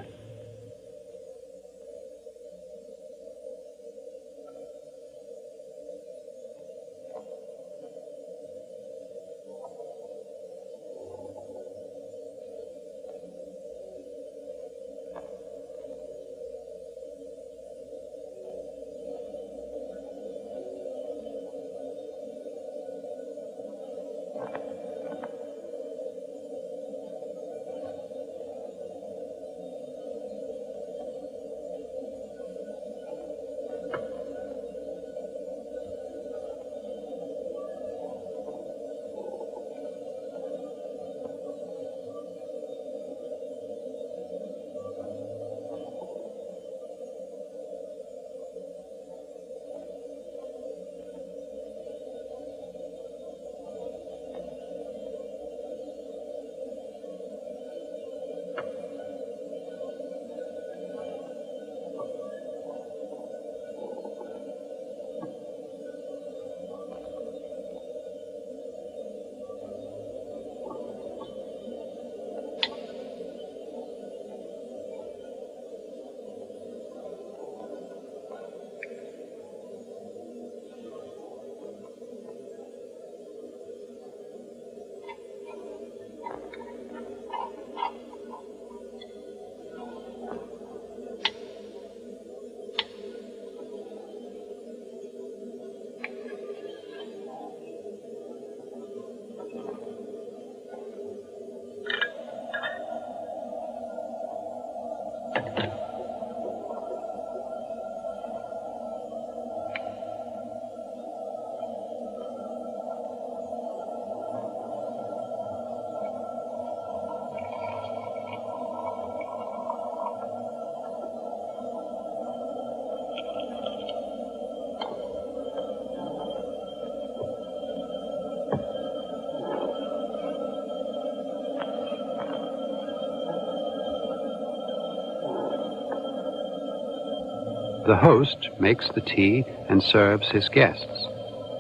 The host makes the tea and serves his guests.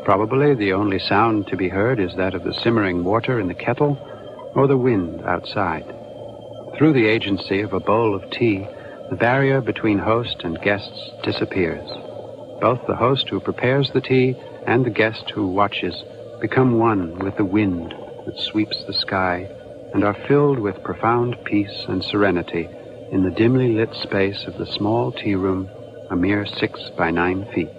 Probably the only sound to be heard is that of the simmering water in the kettle or the wind outside. Through the agency of a bowl of tea, the barrier between host and guests disappears. Both the host who prepares the tea and the guest who watches become one with the wind that sweeps the sky and are filled with profound peace and serenity in the dimly lit space of the small tea room, a mere 6 by 9 feet.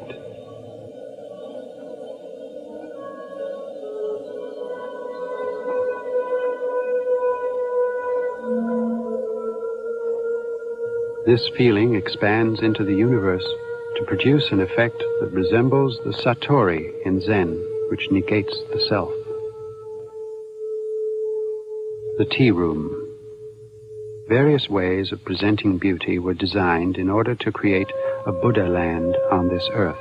This feeling expands into the universe to produce an effect that resembles the satori in Zen, which negates the self. The tea room. Various ways of presenting beauty were designed in order to create a Buddha land on this earth.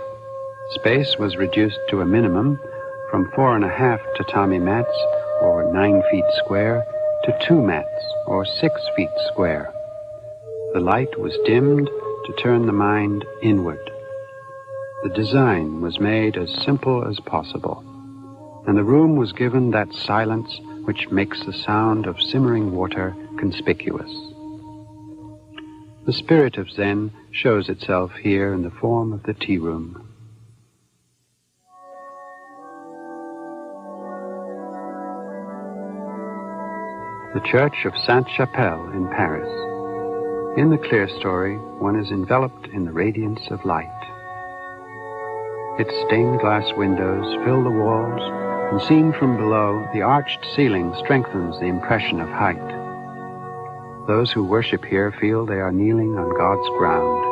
Space was reduced to a minimum from 4.5 tatami mats, or 9 feet square, to 2 mats, or 6 feet square. The light was dimmed to turn the mind inward. The design was made as simple as possible, and the room was given that silence which makes the sound of simmering water conspicuous. The spirit of Zen shows itself here in the form of the tea room. The Church of Sainte-Chapelle in Paris. In the clear story, one is enveloped in the radiance of light. Its stained glass windows fill the walls, and seen from below, the arched ceiling strengthens the impression of height. Those who worship here feel they are kneeling on God's ground.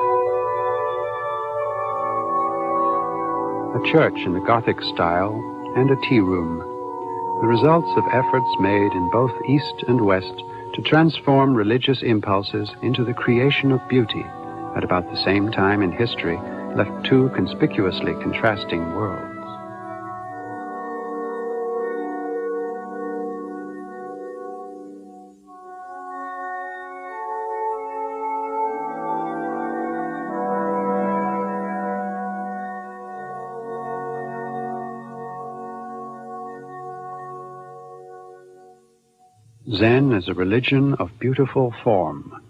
A church in the Gothic style and a tea room, the results of efforts made in both East and West to transform religious impulses into the creation of beauty at about the same time in history left two conspicuously contrasting worlds. Zen is a religion of beautiful form.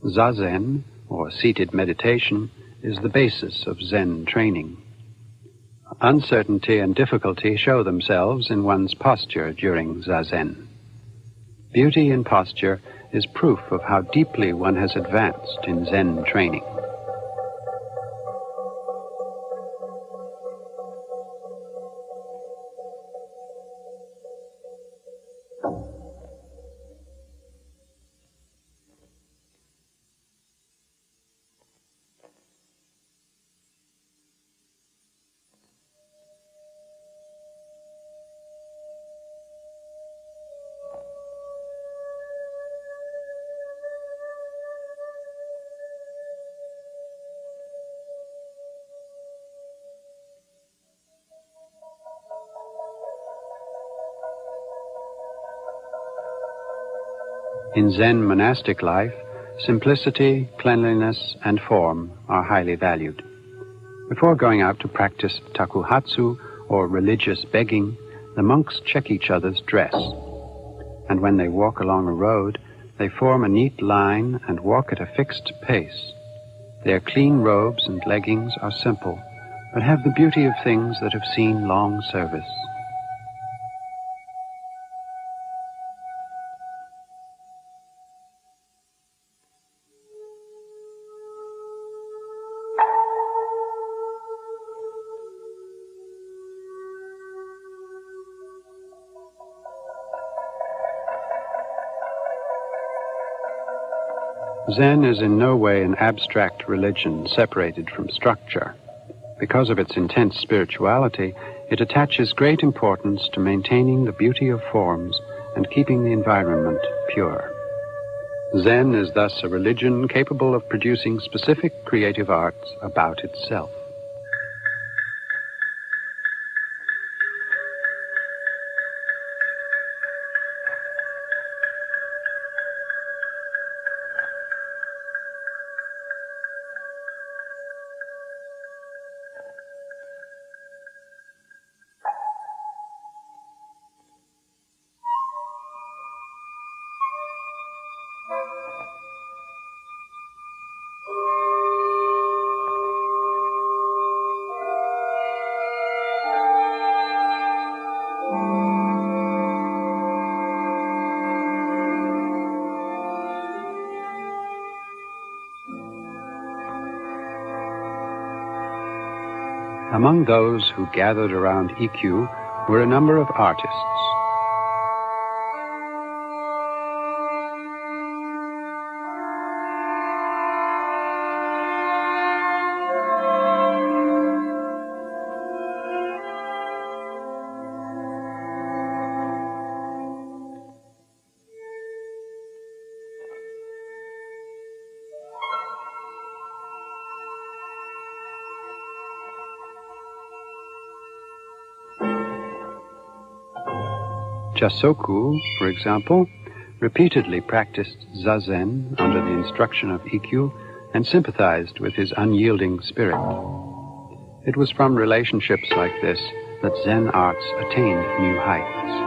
Zazen, or seated meditation, is the basis of Zen training. Uncertainty and difficulty show themselves in one's posture during Zazen. Beauty in posture is proof of how deeply one has advanced in Zen training. In Zen monastic life, simplicity, cleanliness, and form are highly valued. Before going out to practice takuhatsu, or religious begging, the monks check each other's dress. And when they walk along a road, they form a neat line and walk at a fixed pace. Their clean robes and leggings are simple, but have the beauty of things that have seen long service. Zen is in no way an abstract religion separated from structure. Because of its intense spirituality, it attaches great importance to maintaining the beauty of forms and keeping the environment pure. Zen is thus a religion capable of producing specific creative arts about itself. Among those who gathered around Ikkyu were a number of artists. Jasoku, for example, repeatedly practiced Zazen under the instruction of Ikkyu and sympathized with his unyielding spirit. It was from relationships like this that Zen arts attained new heights.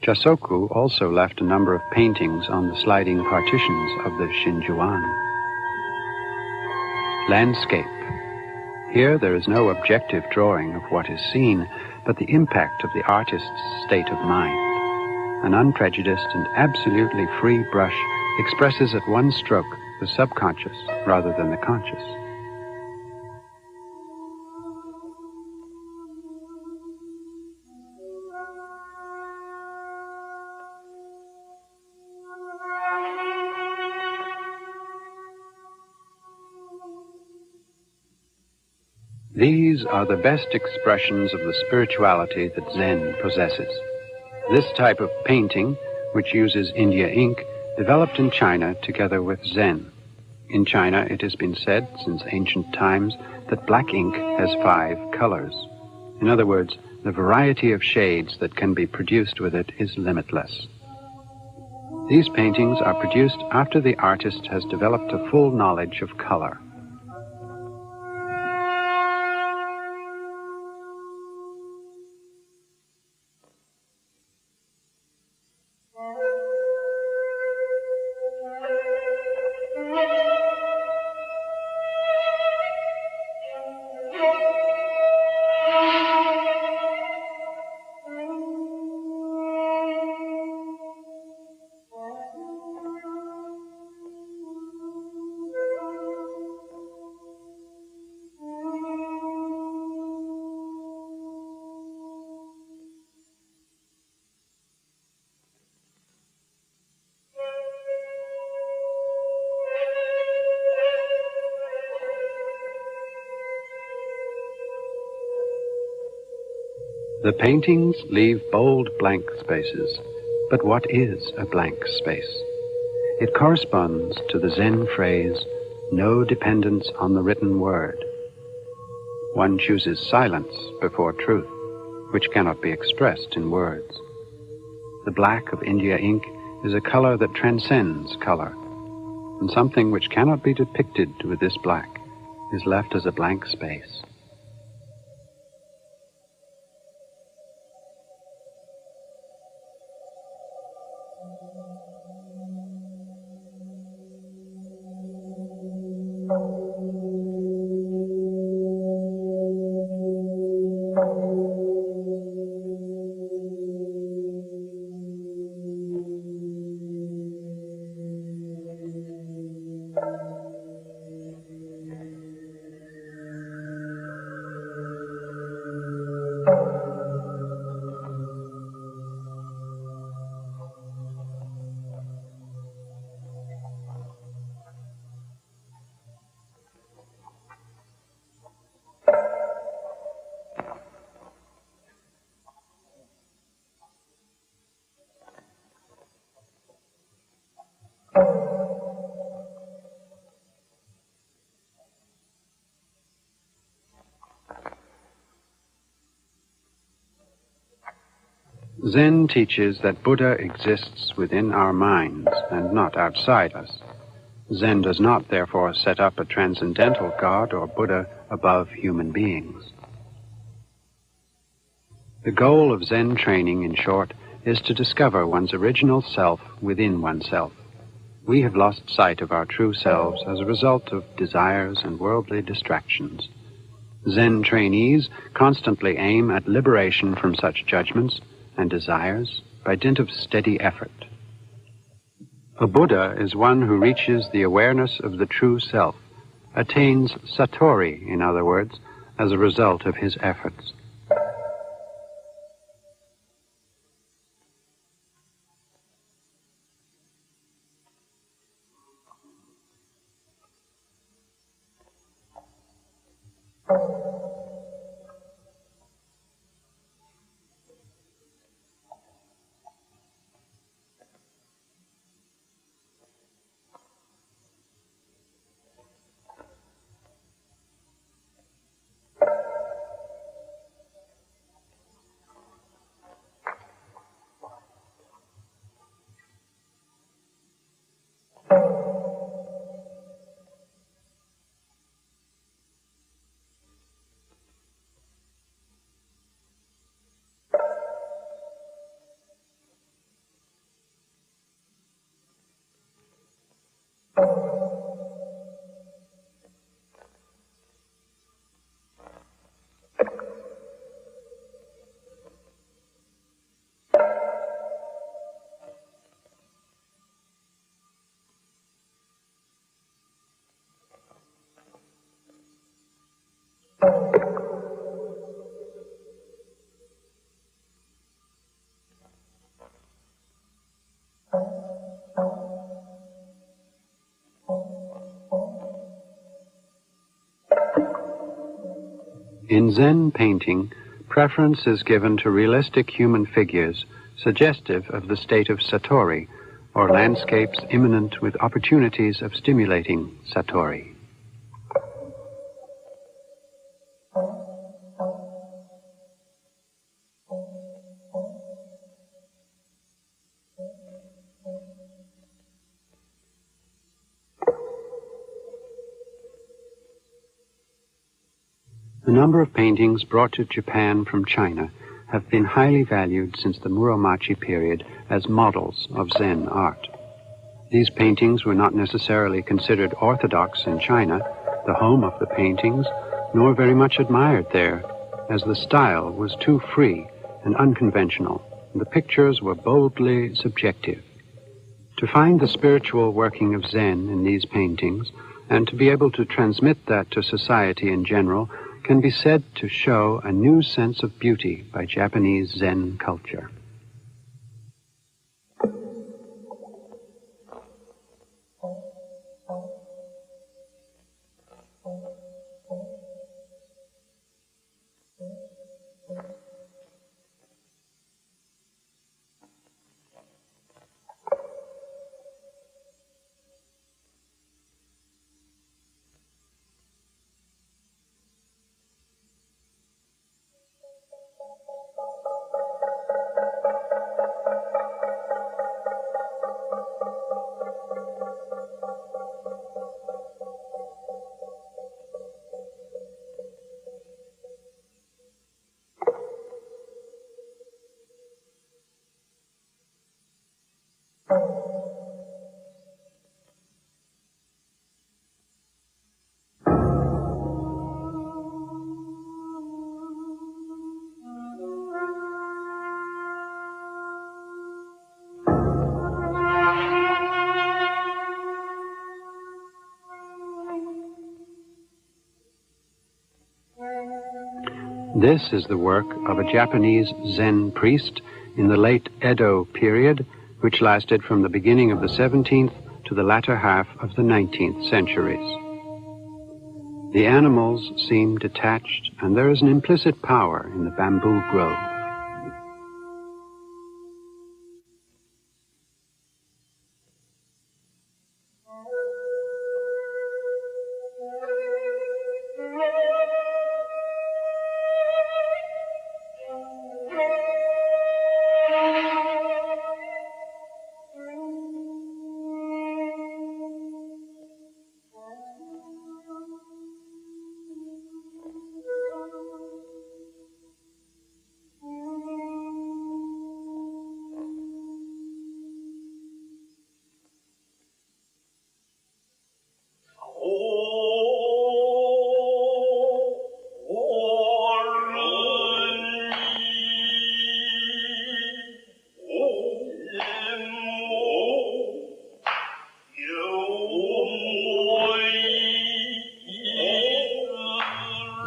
Jasoku also left a number of paintings on the sliding partitions of the Shinjuan. Landscape. Here there is no objective drawing of what is seen, but the impact of the artist's state of mind. An unprejudiced and absolutely free brush expresses at one stroke the subconscious rather than the conscious. These are the best expressions of the spirituality that Zen possesses. This type of painting, which uses India ink, developed in China together with Zen. In China, it has been said since ancient times that black ink has 5 colors. In other words, the variety of shades that can be produced with it is limitless. These paintings are produced after the artist has developed a full knowledge of color. The paintings leave bold blank spaces, but what is a blank space? It corresponds to the Zen phrase, no dependence on the written word. One chooses silence before truth, which cannot be expressed in words. The black of India ink is a color that transcends color, and something which cannot be depicted with this black is left as a blank space. Zen teaches that Buddha exists within our minds and not outside us. Zen does not, therefore, set up a transcendental God or Buddha above human beings. The goal of Zen training, in short, is to discover one's original self within oneself. We have lost sight of our true selves as a result of desires and worldly distractions. Zen trainees constantly aim at liberation from such judgments and desires by dint of steady effort. A Buddha is one who reaches the awareness of the true self, attains satori, in other words, as a result of his efforts. In Zen painting, preference is given to realistic human figures suggestive of the state of satori, or landscapes imminent with opportunities of stimulating satori. The number of paintings brought to Japan from China have been highly valued since the Muromachi period as models of Zen art. These paintings were not necessarily considered orthodox in China, the home of the paintings, nor very much admired there, as the style was too free and unconventional, and the pictures were boldly subjective. To find the spiritual working of Zen in these paintings, and to be able to transmit that to society in general, can be said to show a new sense of beauty by Japanese Zen culture. This is the work of a Japanese Zen priest in the late Edo period, which lasted from the beginning of the 17th to the latter half of the 19th centuries. The animals seem detached, and there is an implicit power in the bamboo grove.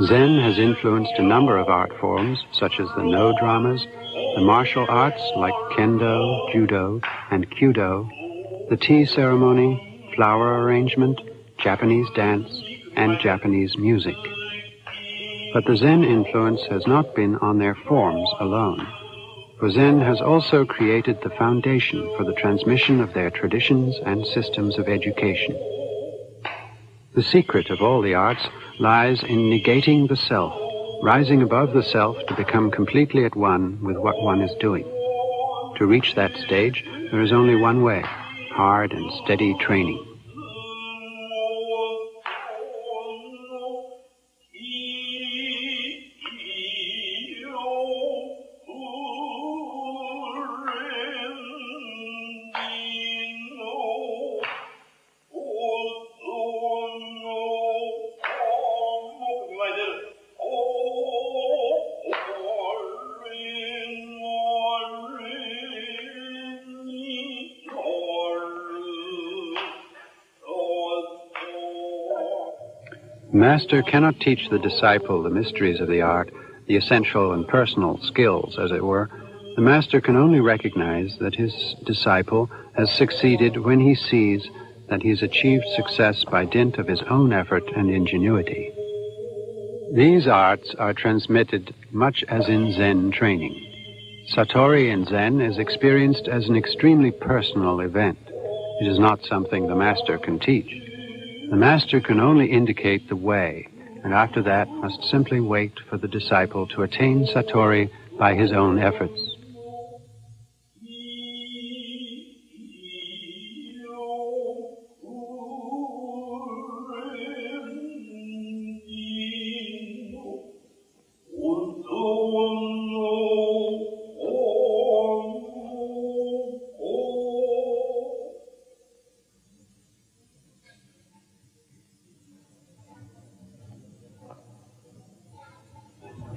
Zen has influenced a number of art forms, such as the No dramas, the martial arts like Kendo, Judo, and Kyudo, the tea ceremony, flower arrangement, Japanese dance, and Japanese music. But the Zen influence has not been on their forms alone, for Zen has also created the foundation for the transmission of their traditions and systems of education. The secret of all the arts lies in negating the self, rising above the self to become completely at one with what one is doing. To reach that stage, there is only one way: hard and steady training. The master cannot teach the disciple the mysteries of the art, the essential and personal skills, as it were. The master can only recognize that his disciple has succeeded when he sees that he has achieved success by dint of his own effort and ingenuity. These arts are transmitted much as in Zen training. Satori in Zen is experienced as an extremely personal event. It is not something the master can teach. The master can only indicate the way, and after that must simply wait for the disciple to attain Satori by his own efforts.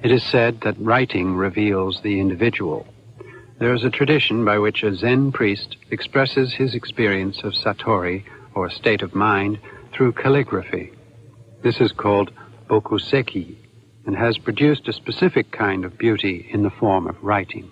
It is said that writing reveals the individual. There is a tradition by which a Zen priest expresses his experience of Satori, or state of mind, through calligraphy. This is called bokuseki, and has produced a specific kind of beauty in the form of writing.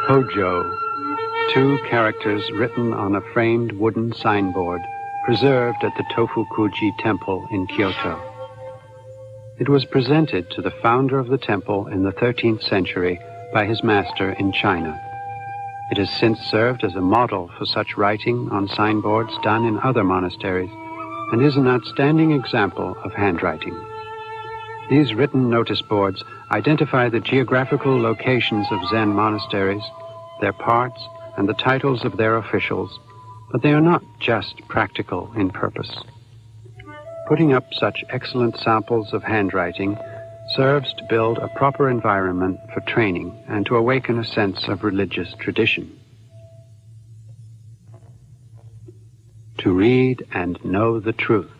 Hojo, two characters written on a framed wooden signboard preserved at the Tofukuji Temple in Kyoto. It was presented to the founder of the temple in the 13th century by his master in China. It has since served as a model for such writing on signboards done in other monasteries and is an outstanding example of handwriting. These written notice boards identify the geographical locations of Zen monasteries, their parts, and the titles of their officials, but they are not just practical in purpose. Putting up such excellent samples of handwriting serves to build a proper environment for training and to awaken a sense of religious tradition. To read and know the truth.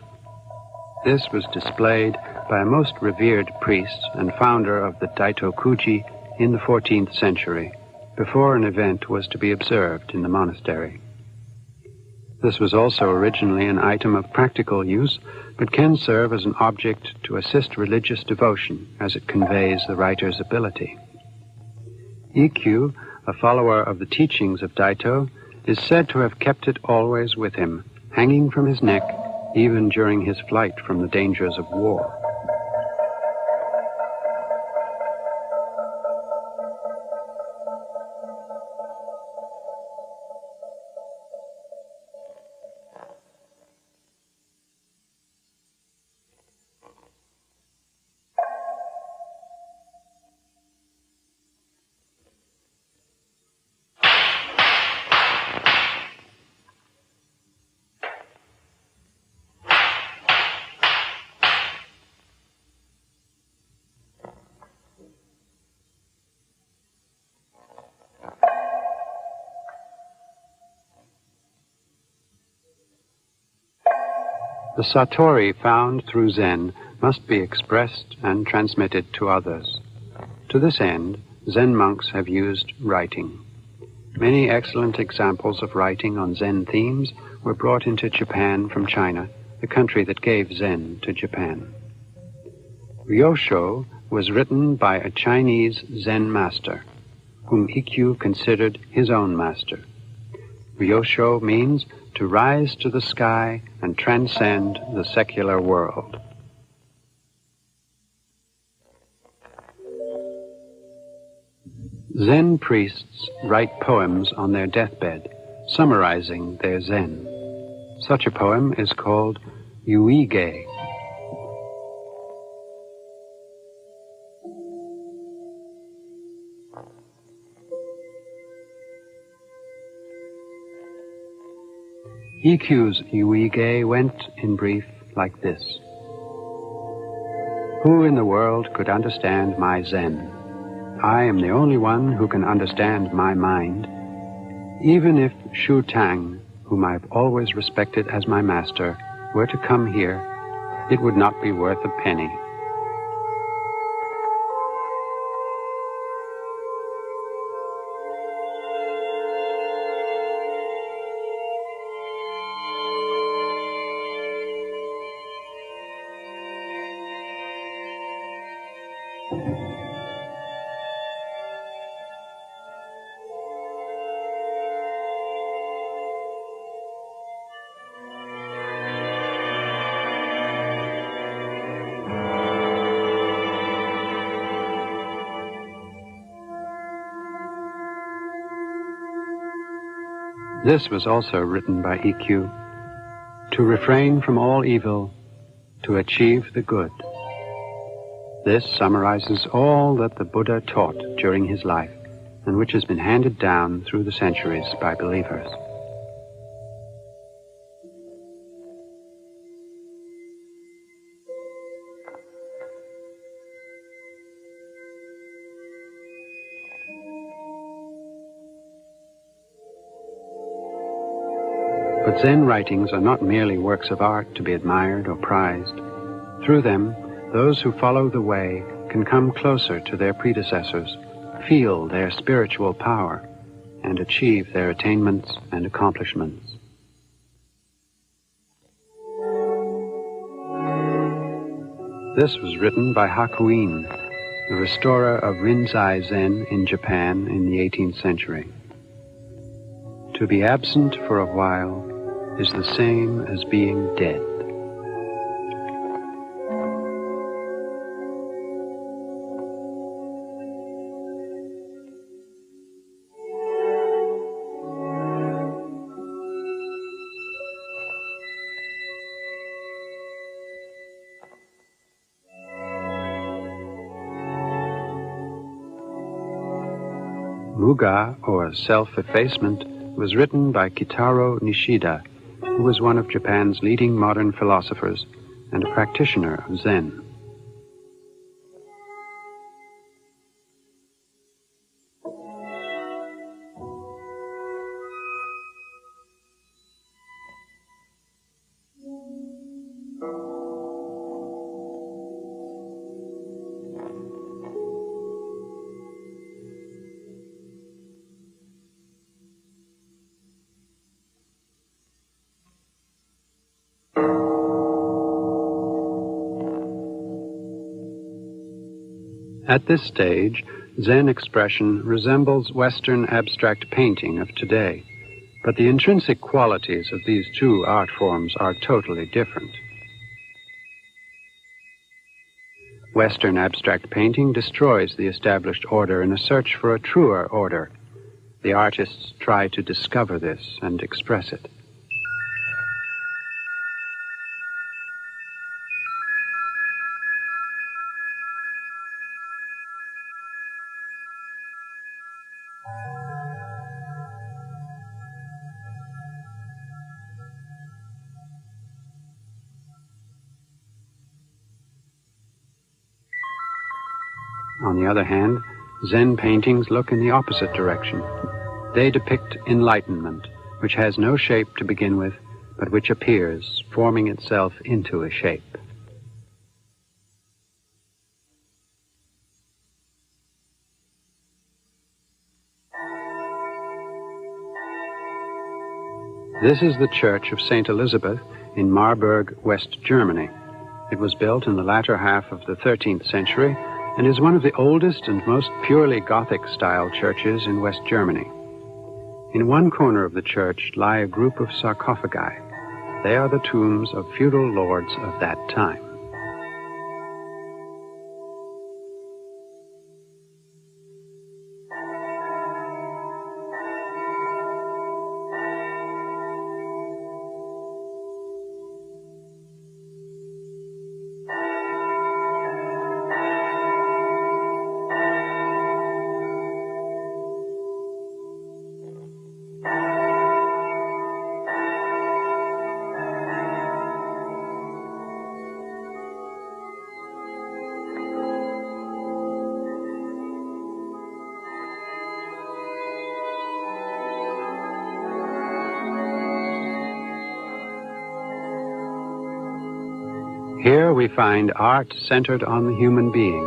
This was displayed by a most revered priest and founder of the Daitokuji in the 14th century, before an event was to be observed in the monastery. This was also originally an item of practical use, but can serve as an object to assist religious devotion as it conveys the writer's ability. Ikkyu, a follower of the teachings of Daito, is said to have kept it always with him, hanging from his neck, even during his flight from the dangers of war. The satori found through Zen must be expressed and transmitted to others. To this end, Zen monks have used writing. Many excellent examples of writing on Zen themes were brought into Japan from China, the country that gave Zen to Japan. Ryosho was written by a Chinese Zen master, whom Ikkyu considered his own master. Ryosho means to rise to the sky and transcend the secular world. Zen priests write poems on their deathbed, summarizing their Zen. Such a poem is called Yuige. Ikkyu's Yuige went, in brief, like this. Who in the world could understand my Zen? I am the only one who can understand my mind. Even if Shu Tang, whom I've always respected as my master, were to come here, it would not be worth a penny. This was also written by Ikkyu, to refrain from all evil, to achieve the good. This summarizes all that the Buddha taught during his life, and which has been handed down through the centuries by believers. But Zen writings are not merely works of art to be admired or prized. Through them, those who follow the way can come closer to their predecessors, feel their spiritual power, and achieve their attainments and accomplishments. This was written by Hakuin, the restorer of Rinzai Zen in Japan in the 18th century. To be absent for a while is the same as being dead. Muga, or self-effacement, was written by Kitaro Nishida, who was one of Japan's leading modern philosophers and a practitioner of Zen. At this stage, Zen expression resembles Western abstract painting of today, but the intrinsic qualities of these two art forms are totally different. Western abstract painting destroys the established order in a search for a truer order. The artists try to discover this and express it. On the other hand, Zen paintings look in the opposite direction. They depict enlightenment, which has no shape to begin with, but which appears, forming itself into a shape. This is the Church of St. Elizabeth in Marburg, West Germany. It was built in the latter half of the 13th century and is one of the oldest and most purely Gothic-style churches in West Germany. In one corner of the church lie a group of sarcophagi. They are the tombs of feudal lords of that time. Here we find art centered on the human being,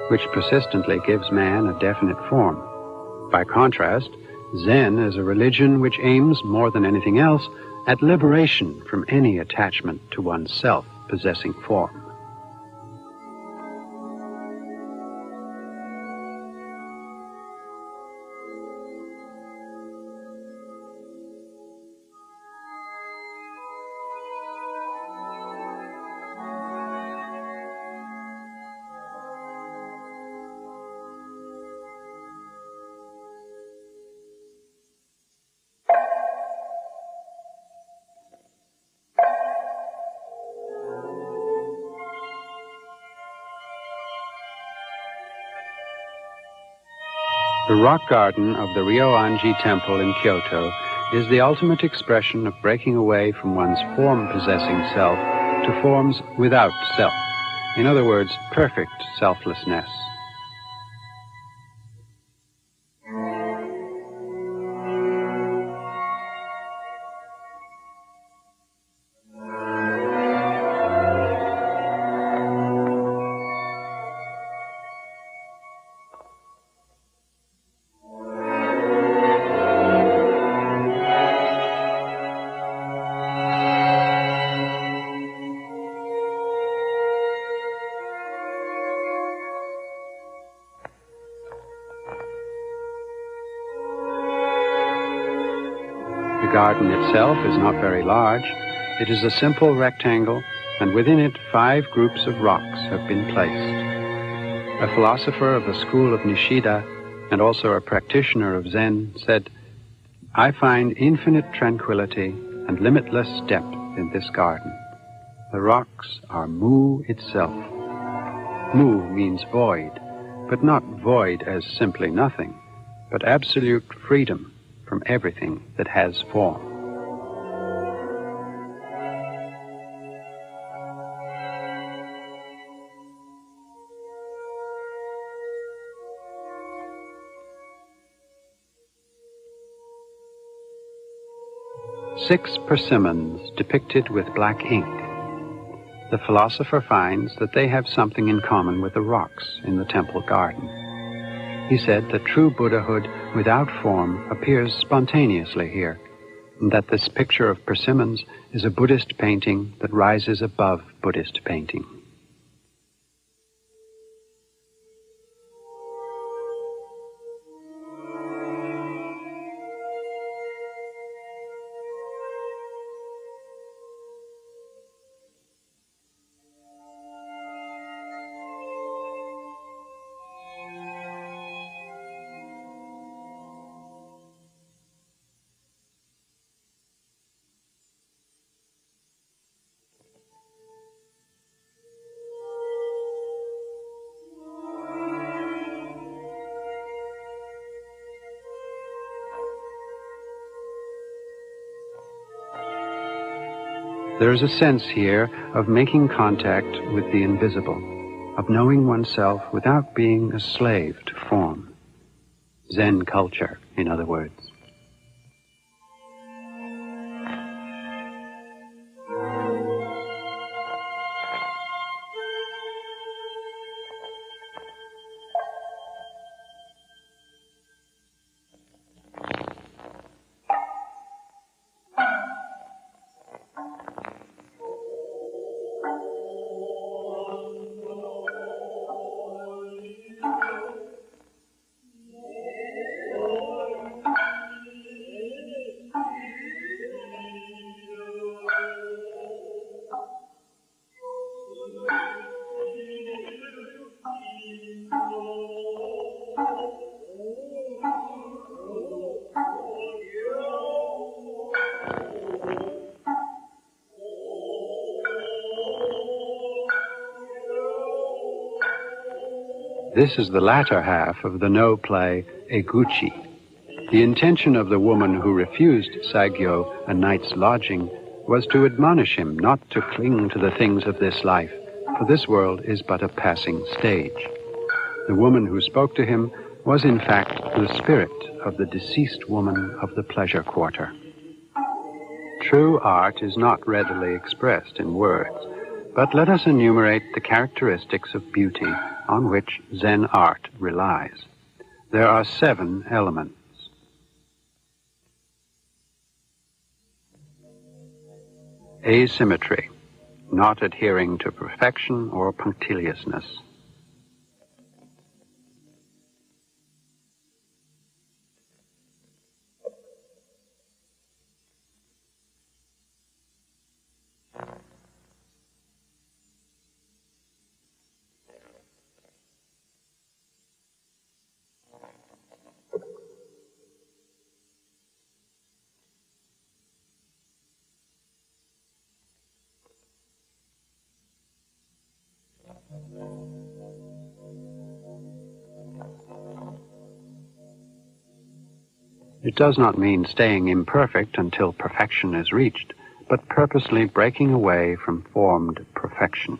which persistently gives man a definite form. By contrast, Zen is a religion which aims, more than anything else, at liberation from any attachment to oneself possessing form. The rock garden of the Ryoanji Temple in Kyoto is the ultimate expression of breaking away from one's form-possessing self to forms without self. In other words, perfect selflessness. The garden itself is not very large. It is a simple rectangle, and within it 5 groups of rocks have been placed. A philosopher of the school of Nishida, and also a practitioner of Zen, said, "I find infinite tranquility and limitless depth in this garden. The rocks are Mu itself." Mu means void, but not void as simply nothing, but absolute freedom from everything that has form. Six persimmons depicted with black ink. The philosopher finds that they have something in common with the rocks in the temple garden. He said that true Buddhahood without form appears spontaneously here, and that this picture of persimmons is a Buddhist painting that rises above Buddhist painting. There is a sense here of making contact with the invisible, of knowing oneself without being a slave to form. Zen culture, in other words. This is the latter half of the no play, Eguchi. The intention of the woman who refused Saigyo a night's lodging was to admonish him not to cling to the things of this life, for this world is but a passing stage. The woman who spoke to him was in fact the spirit of the deceased woman of the pleasure quarter. True art is not readily expressed in words, but let us enumerate the characteristics of beauty on which Zen art relies. There are 7 elements. Asymmetry, not adhering to perfection or punctiliousness. It does not mean staying imperfect until perfection is reached, but purposely breaking away from formed perfection.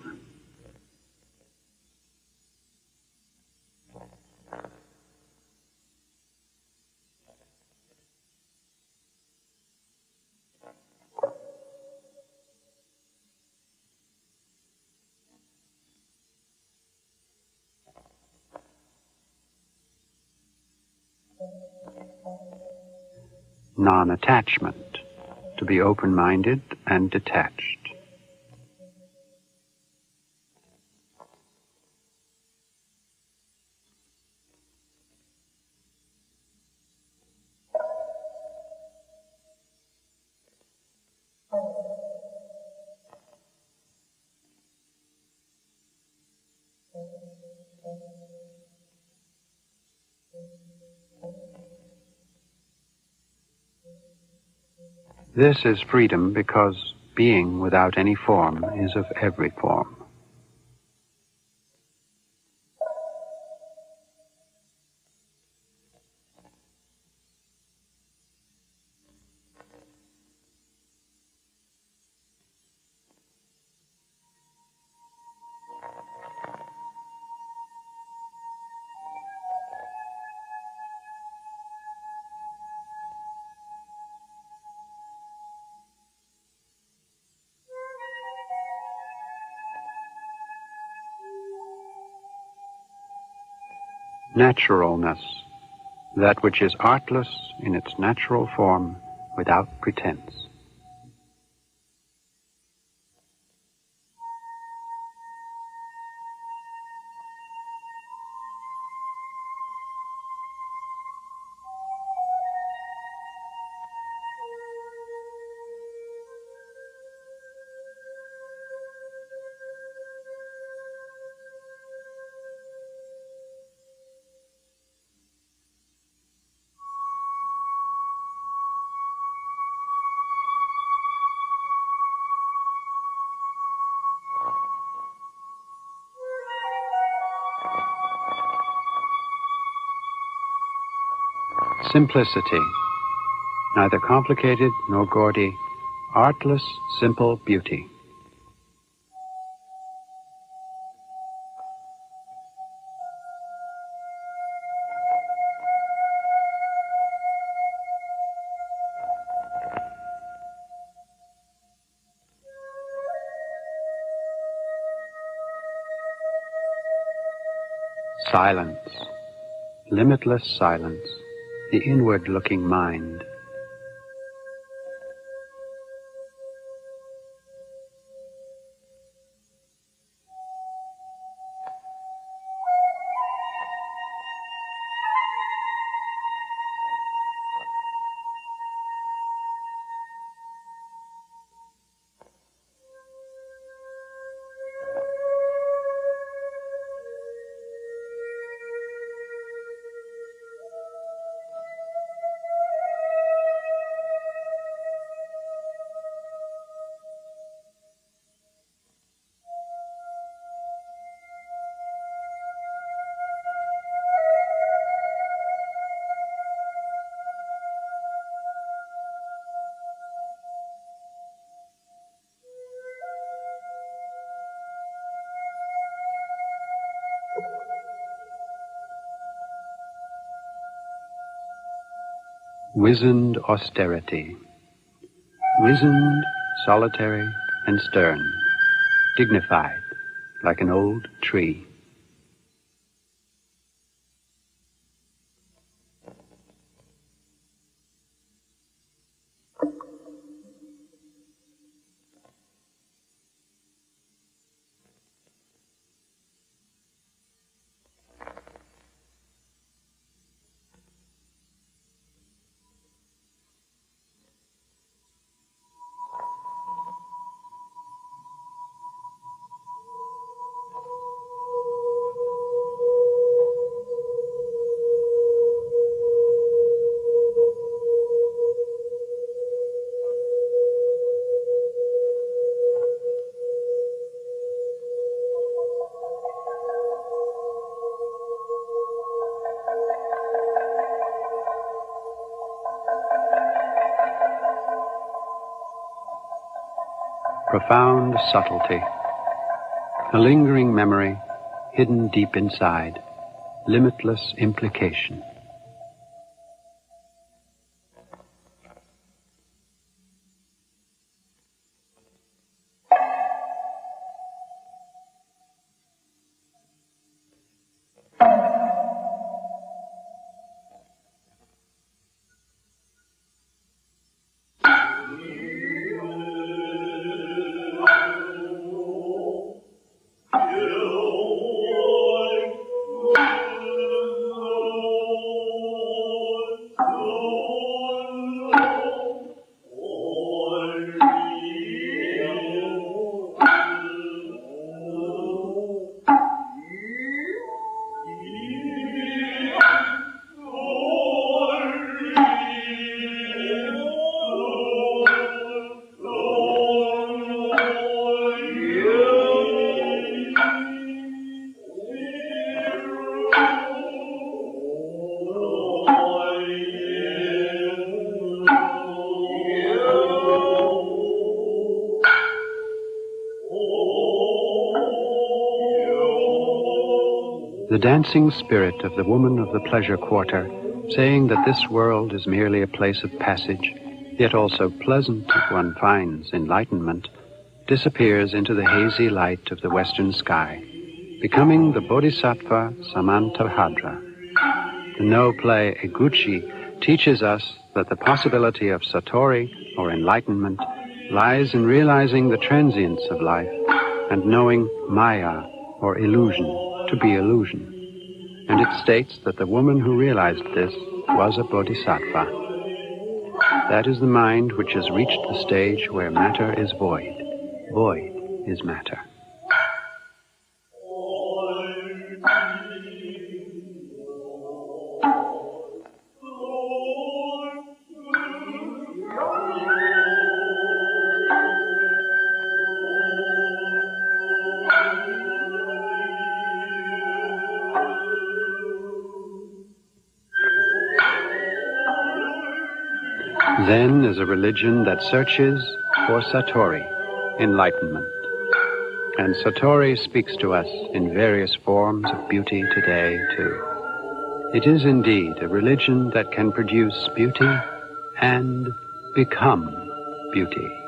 Non-attachment, to be open-minded and detached. This is freedom because being without any form is of every form. Naturalness, that which is artless in its natural form without pretense. Simplicity, neither complicated nor gaudy, artless, simple beauty. Silence, limitless silence, the inward-looking mind. Wizened austerity, wizened, solitary, and stern, dignified, like an old tree. Profound subtlety, a lingering memory hidden deep inside, limitless implication. The dancing spirit of the woman of the pleasure quarter, saying that this world is merely a place of passage, yet also pleasant if one finds enlightenment, disappears into the hazy light of the western sky, becoming the Bodhisattva Samantabhadra. The no play Eguchi teaches us that the possibility of satori, or enlightenment, lies in realizing the transience of life and knowing maya, or illusion, to be illusion. And it states that the woman who realized this was a bodhisattva. That is the mind which has reached the stage where matter is void. Void is matter. Zen is a religion that searches for Satori, enlightenment. And Satori speaks to us in various forms of beauty today, too. It is indeed a religion that can produce beauty and become beauty.